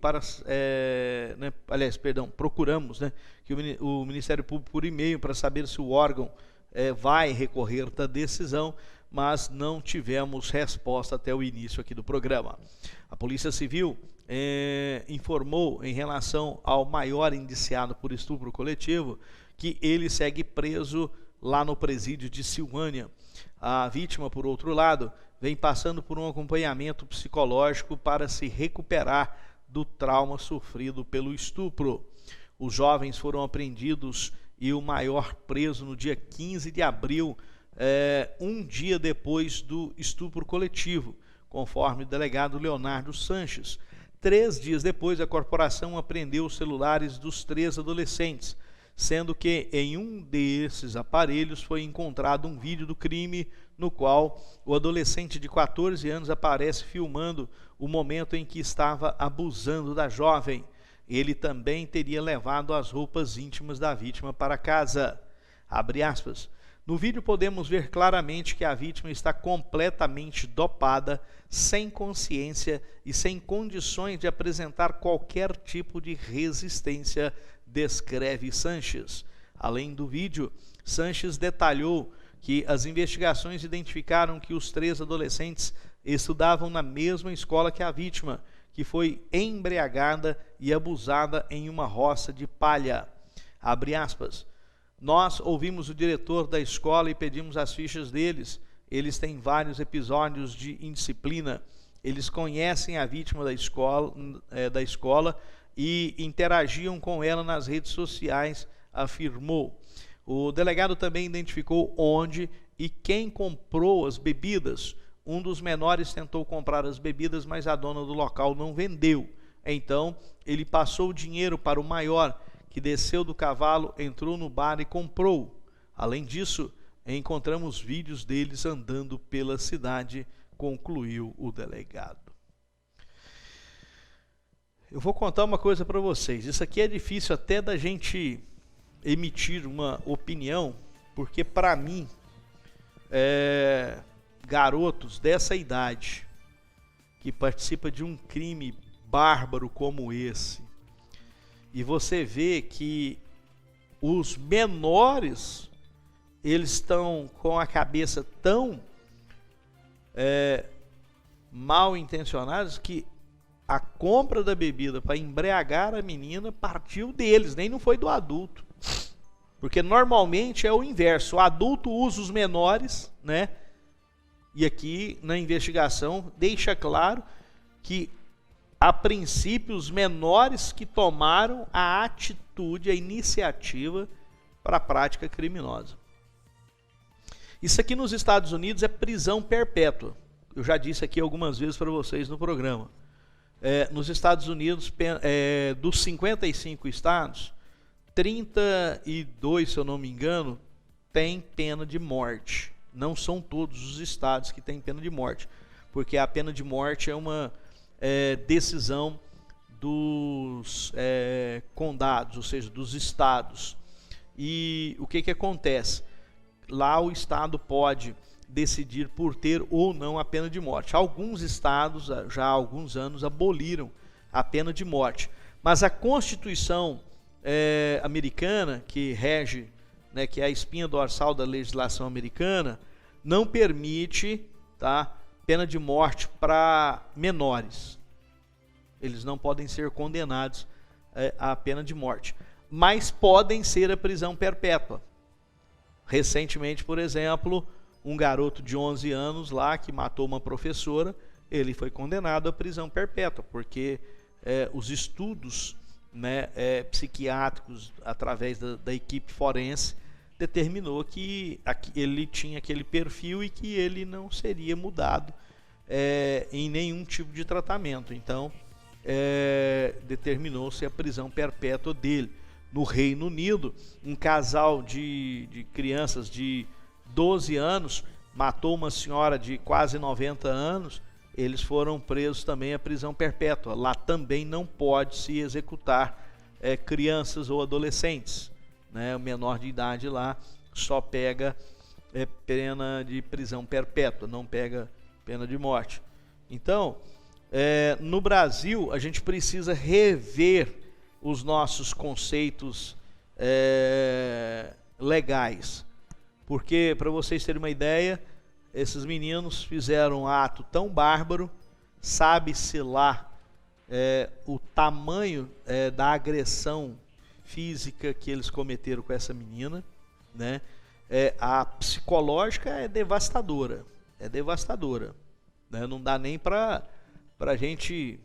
[SPEAKER 1] procuramos, né, que o Ministério Público por e-mail para saber se o órgão vai recorrer da decisão, mas não tivemos resposta até o início aqui do programa. A Polícia Civil informou em relação ao maior indiciado por estupro coletivo que ele segue preso lá no presídio de Silvânia. A vítima, por outro lado, vem passando por um acompanhamento psicológico para se recuperar do trauma sofrido pelo estupro. Os jovens foram apreendidos e o maior preso no dia 15 de abril, um dia depois do estupro coletivo, conforme o delegado Leonardo Sanches. 3 dias depois, a corporação apreendeu os celulares dos 3 adolescentes, sendo que em um desses aparelhos foi encontrado um vídeo do crime no qual o adolescente de 14 anos aparece filmando o momento em que estava abusando da jovem. Ele também teria levado as roupas íntimas da vítima para casa. Abre aspas. No vídeo podemos ver claramente que a vítima está completamente dopada, sem consciência e sem condições de apresentar qualquer tipo de resistência, descreve Sanches. Além do vídeo, Sanches detalhou que as investigações identificaram que os 3 adolescentes estudavam na mesma escola que a vítima, que foi embriagada e abusada em uma roça de palha. Abre aspas. Nós ouvimos o diretor da escola e pedimos as fichas deles. Eles têm vários episódios de indisciplina. Eles conhecem a vítima da escola e interagiam com ela nas redes sociais, afirmou. O delegado também identificou onde e quem comprou as bebidas. um dos menores tentou comprar as bebidas, mas a dona do local não vendeu. Então, ele passou o dinheiro para o maior, que desceu do cavalo, entrou no bar e comprou. Além disso, encontramos vídeos deles andando pela cidade, concluiu o delegado. Eu vou contar uma coisa para vocês. Isso aqui é difícil até da gente emitir uma opinião, porque para mim, garotos dessa idade que participam de um crime bárbaro como esse, e você vê que os menores, eles estão com a cabeça tão mal intencionados que a compra da bebida para embriagar a menina partiu deles, nem não foi do adulto. Porque normalmente é o inverso, o adulto usa os menores, né? E aqui na investigação deixa claro que a princípio os menores que tomaram a atitude, a iniciativa para a prática criminosa. Isso aqui nos Estados Unidos é prisão perpétua. Eu já disse aqui algumas vezes para vocês no programa. Nos Estados Unidos, dos 55 estados, 32, se eu não me engano, tem pena de morte. Não são todos os estados que têm pena de morte, porque a pena de morte é uma decisão dos condados, ou seja, dos estados. E o que acontece? Lá o estado pode decidir por ter ou não a pena de morte. Alguns estados, já há alguns anos, aboliram a pena de morte. Mas a Constituição americana, que rege, né, que é a espinha dorsal da legislação americana, não permite, tá, pena de morte para menores. Eles não podem ser condenados à pena de morte, mas podem ser a prisão perpétua. Recentemente, por exemplo, um garoto de 11 anos lá que matou uma professora, ele foi condenado à prisão perpétua, porque os estudos, né, psiquiátricos através da equipe forense determinou que ele tinha aquele perfil e que ele não seria mudado em nenhum tipo de tratamento. Então, determinou-se a prisão perpétua dele. No Reino Unido, um casal de crianças de 12 anos matou uma senhora de quase 90 anos, eles foram presos também à prisão perpétua. Lá também não pode se executar crianças ou adolescentes, né? O menor de idade lá só pega pena de prisão perpétua, não pega pena de morte. Então, no Brasil, a gente precisa rever os nossos conceitos legais. Porque, para vocês terem uma ideia, esses meninos fizeram um ato tão bárbaro, sabe-se lá o tamanho da agressão física que eles cometeram com essa menina, né? A psicológica é devastadora, né? Não dá nem para a gente...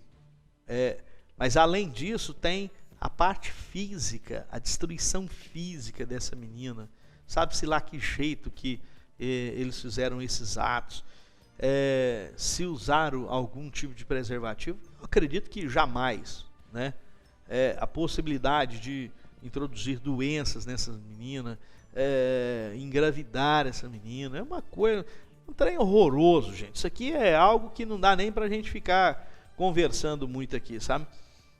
[SPEAKER 1] mas além disso tem a parte física, a destruição física dessa menina. Sabe-se lá que jeito que eles fizeram esses atos. Se usaram algum tipo de preservativo, eu acredito que jamais, né? A possibilidade de introduzir doenças nessa menina, engravidar essa menina, é uma coisa, um trem horroroso, gente. Isso aqui é algo que não dá nem pra gente ficar conversando muito aqui, sabe?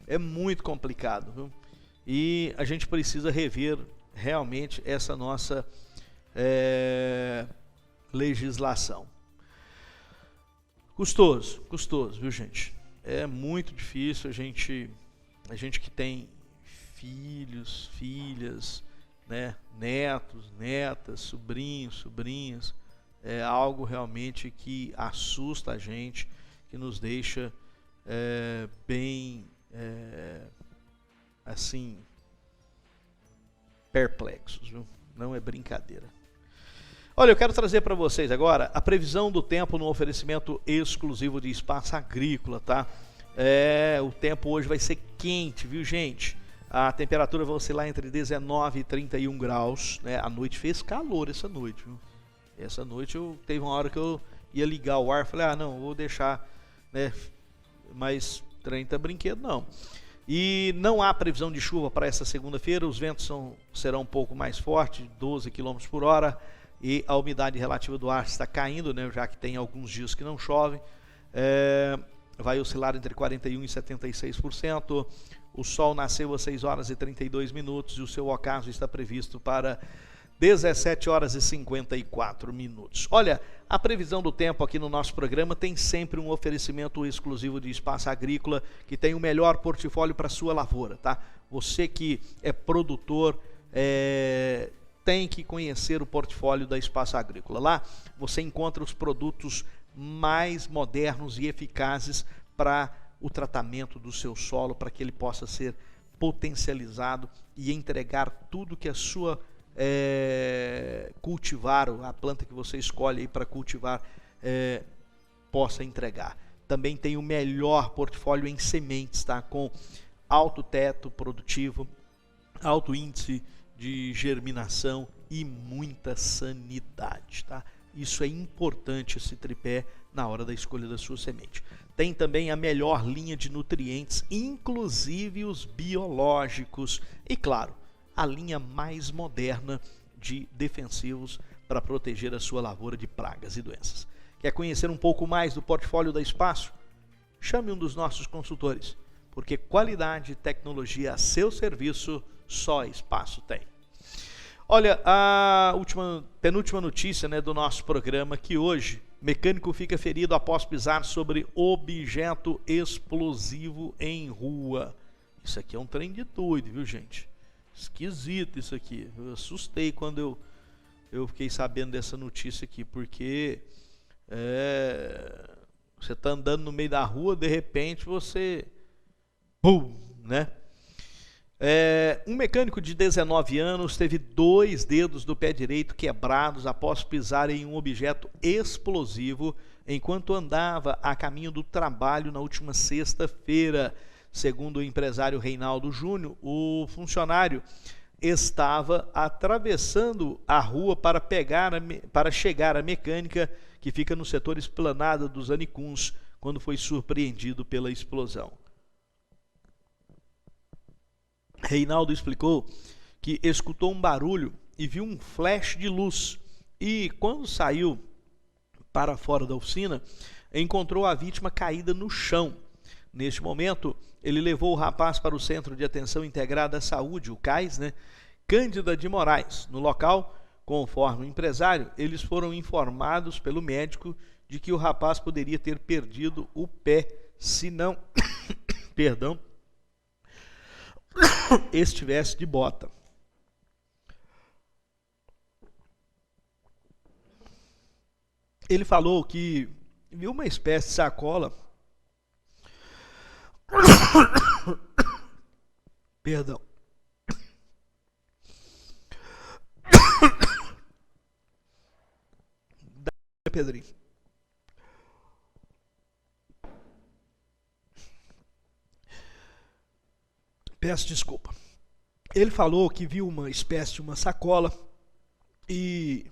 [SPEAKER 1] É muito complicado, viu? E a gente precisa rever realmente essa nossa legislação. Custoso, viu, gente? É muito difícil a gente que tem filhos, filhas, né, netos, netas, sobrinhos, sobrinhas, é algo realmente que assusta a gente, que nos deixa bem assim, perplexos, viu? Não é brincadeira. Olha, eu quero trazer para vocês agora a previsão do tempo no oferecimento exclusivo de Espaço Agrícola, tá? O tempo hoje vai ser quente, viu, gente? A temperatura vai oscilar entre 19 e 31 graus, né? A noite fez calor essa noite, viu? Essa noite teve uma hora que eu ia ligar o ar, falei, não, vou deixar, né, mais 30 brinquedos, não. E não há previsão de chuva para essa segunda-feira, os ventos serão um pouco mais fortes, 12 km por hora, e a umidade relativa do ar está caindo, né, já que tem alguns dias que não chove, vai oscilar entre 41% e 76%, o sol nasceu às 6 horas e 32 minutos e o seu ocaso está previsto para 17 horas e 54 minutos. Olha, a previsão do tempo aqui no nosso programa tem sempre um oferecimento exclusivo de Espaço Agrícola, que tem o melhor portfólio para sua lavoura, tá? Você que é produtor, tem que conhecer o portfólio da Espaço Agrícola. Lá você encontra os produtos mais modernos e eficazes para o tratamento do seu solo, para que ele possa ser potencializado e entregar tudo que a sua cultivar, a planta que você escolhe aí para cultivar, possa entregar. Também tem o melhor portfólio em sementes, tá? Com alto teto produtivo, alto índice de germinação e muita sanidade, tá? Isso é importante, esse tripé, na hora da escolha da sua semente. Tem também a melhor linha de nutrientes, inclusive os biológicos. E claro, a linha mais moderna de defensivos para proteger a sua lavoura de pragas e doenças. Quer conhecer um pouco mais do portfólio da Espaço? Chame um dos nossos consultores, porque qualidade e tecnologia a seu serviço só a Espaço tem. Olha, a penúltima notícia, né, do nosso programa, que hoje mecânico fica ferido após pisar sobre objeto explosivo em rua. Isso aqui é um trem de doido, viu, gente? Esquisito isso aqui. Eu assustei quando eu fiquei sabendo dessa notícia aqui, porque você está andando no meio da rua, de repente você... né? Um mecânico de 19 anos teve 2 dedos do pé direito quebrados após pisar em um objeto explosivo enquanto andava a caminho do trabalho na última sexta-feira. Segundo o empresário Reinaldo Júnior, o funcionário estava atravessando a rua para chegar à mecânica, que fica no setor Esplanada dos Anicuns, quando foi surpreendido pela explosão. Reinaldo explicou que escutou um barulho e viu um flash de luz e, quando saiu para fora da oficina, encontrou a vítima caída no chão. Neste momento, ele levou o rapaz para o Centro de Atenção Integrada à Saúde, o CAIS, né? Cândida de Moraes. No local, conforme o empresário, eles foram informados pelo médico de que o rapaz poderia ter perdido o pé, se não estivesse de bota. Ele falou que viu uma espécie de sacola. Perdão. Pedrinho. Peço desculpa. Ele falou que viu uma espécie de uma sacola e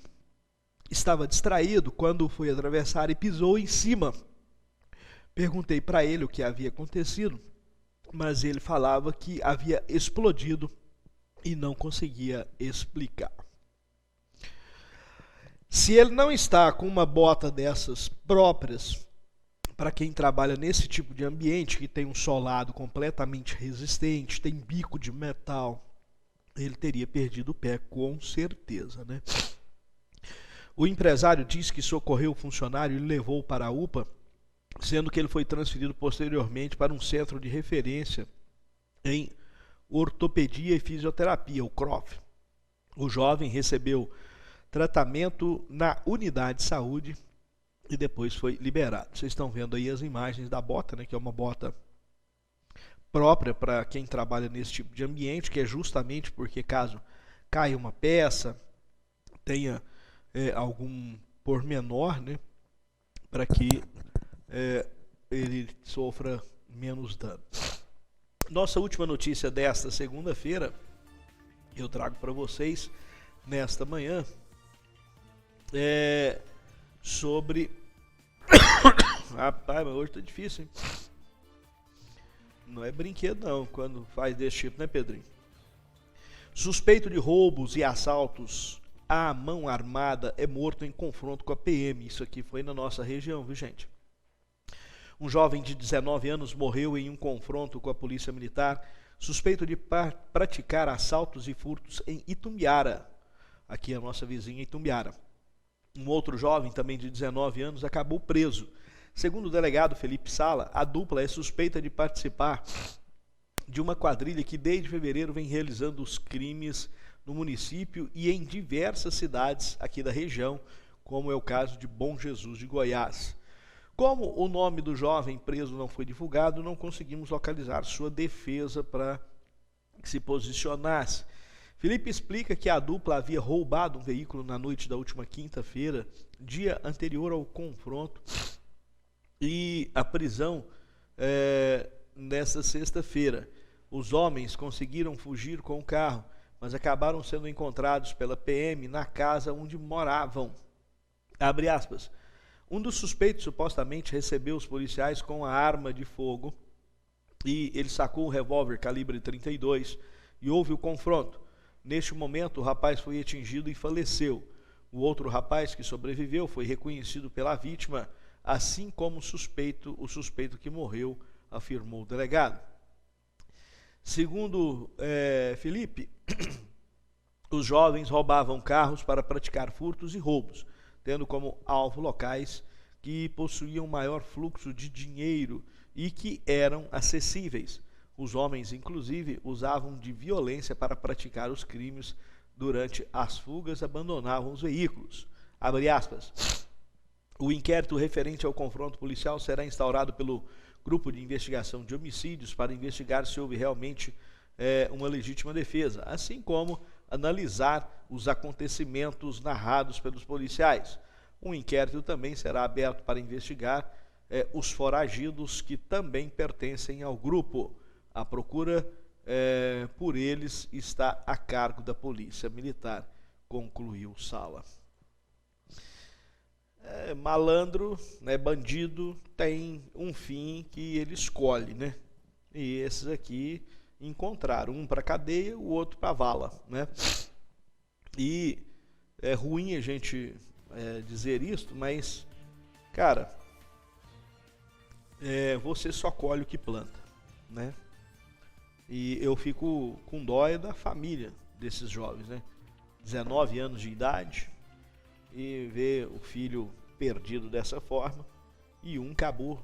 [SPEAKER 1] estava distraído quando foi atravessar e pisou em cima. Perguntei para ele o que havia acontecido, mas ele falava que havia explodido e não conseguia explicar. Se ele não está com uma bota dessas próprias, para quem trabalha nesse tipo de ambiente, que tem um solado completamente resistente, tem bico de metal, ele teria perdido o pé com certeza, né? O empresário diz que socorreu o funcionário e levou para a UPA, sendo que ele foi transferido posteriormente para um centro de referência em ortopedia e fisioterapia, o CROF. O jovem recebeu tratamento na unidade de saúde e depois foi liberado. Vocês estão vendo aí as imagens da bota, né, que é uma bota própria para quem trabalha nesse tipo de ambiente, que é justamente porque caso caia uma peça, tenha algum pormenor, né, para que ele sofra menos dano. Nossa última notícia desta segunda-feira, eu trago para vocês nesta manhã, sobre Rapaz, mas hoje tá difícil, hein? Não é brinquedo não, quando faz desse tipo, né, Pedrinho? Suspeito de roubos e assaltos à mão armada é morto em confronto com a PM. Isso aqui foi na nossa região, viu, gente? Um jovem de 19 anos morreu em um confronto com a polícia militar, suspeito de praticar assaltos e furtos em Itumbiara. Aqui é a nossa vizinha Itumbiara. Um outro jovem, também de 19 anos, acabou preso. Segundo o delegado Felipe Sala, a dupla é suspeita de participar de uma quadrilha que desde fevereiro vem realizando os crimes no município e em diversas cidades aqui da região, como é o caso de Bom Jesus de Goiás. Como o nome do jovem preso não foi divulgado, não conseguimos localizar sua defesa para que se posicionasse. Felipe explica que a dupla havia roubado um veículo na noite da última quinta-feira, dia anterior ao confronto, e a prisão nesta sexta-feira. Os homens conseguiram fugir com o carro, mas acabaram sendo encontrados pela PM na casa onde moravam. Abre aspas. Um dos suspeitos supostamente recebeu os policiais com a arma de fogo e ele sacou um revólver calibre 32 e houve o confronto. Neste momento, o rapaz foi atingido e faleceu. O outro rapaz que sobreviveu foi reconhecido pela vítima, assim como o suspeito que morreu, afirmou o delegado. Segundo Felipe, os jovens roubavam carros para praticar furtos e roubos, tendo como alvo locais que possuíam maior fluxo de dinheiro e que eram acessíveis. Os homens, inclusive, usavam de violência para praticar os crimes. Durante as fugas, abandonavam os veículos. Abre aspas. O inquérito referente ao confronto policial será instaurado pelo Grupo de Investigação de Homicídios para investigar se houve realmente uma legítima defesa, assim como analisar os acontecimentos narrados pelos policiais. Um inquérito também será aberto para investigar os foragidos que também pertencem ao grupo. A procura por eles está a cargo da Polícia Militar, concluiu Sala. Malandro, né, bandido, tem um fim que ele escolhe, né? E esses aqui encontraram, um para cadeia, o outro para vala, né? E é ruim a gente dizer isso, mas, cara, você só colhe o que planta, né? E eu fico com dó da família desses jovens, né? 19 anos de idade e ver o filho perdido dessa forma e um acabou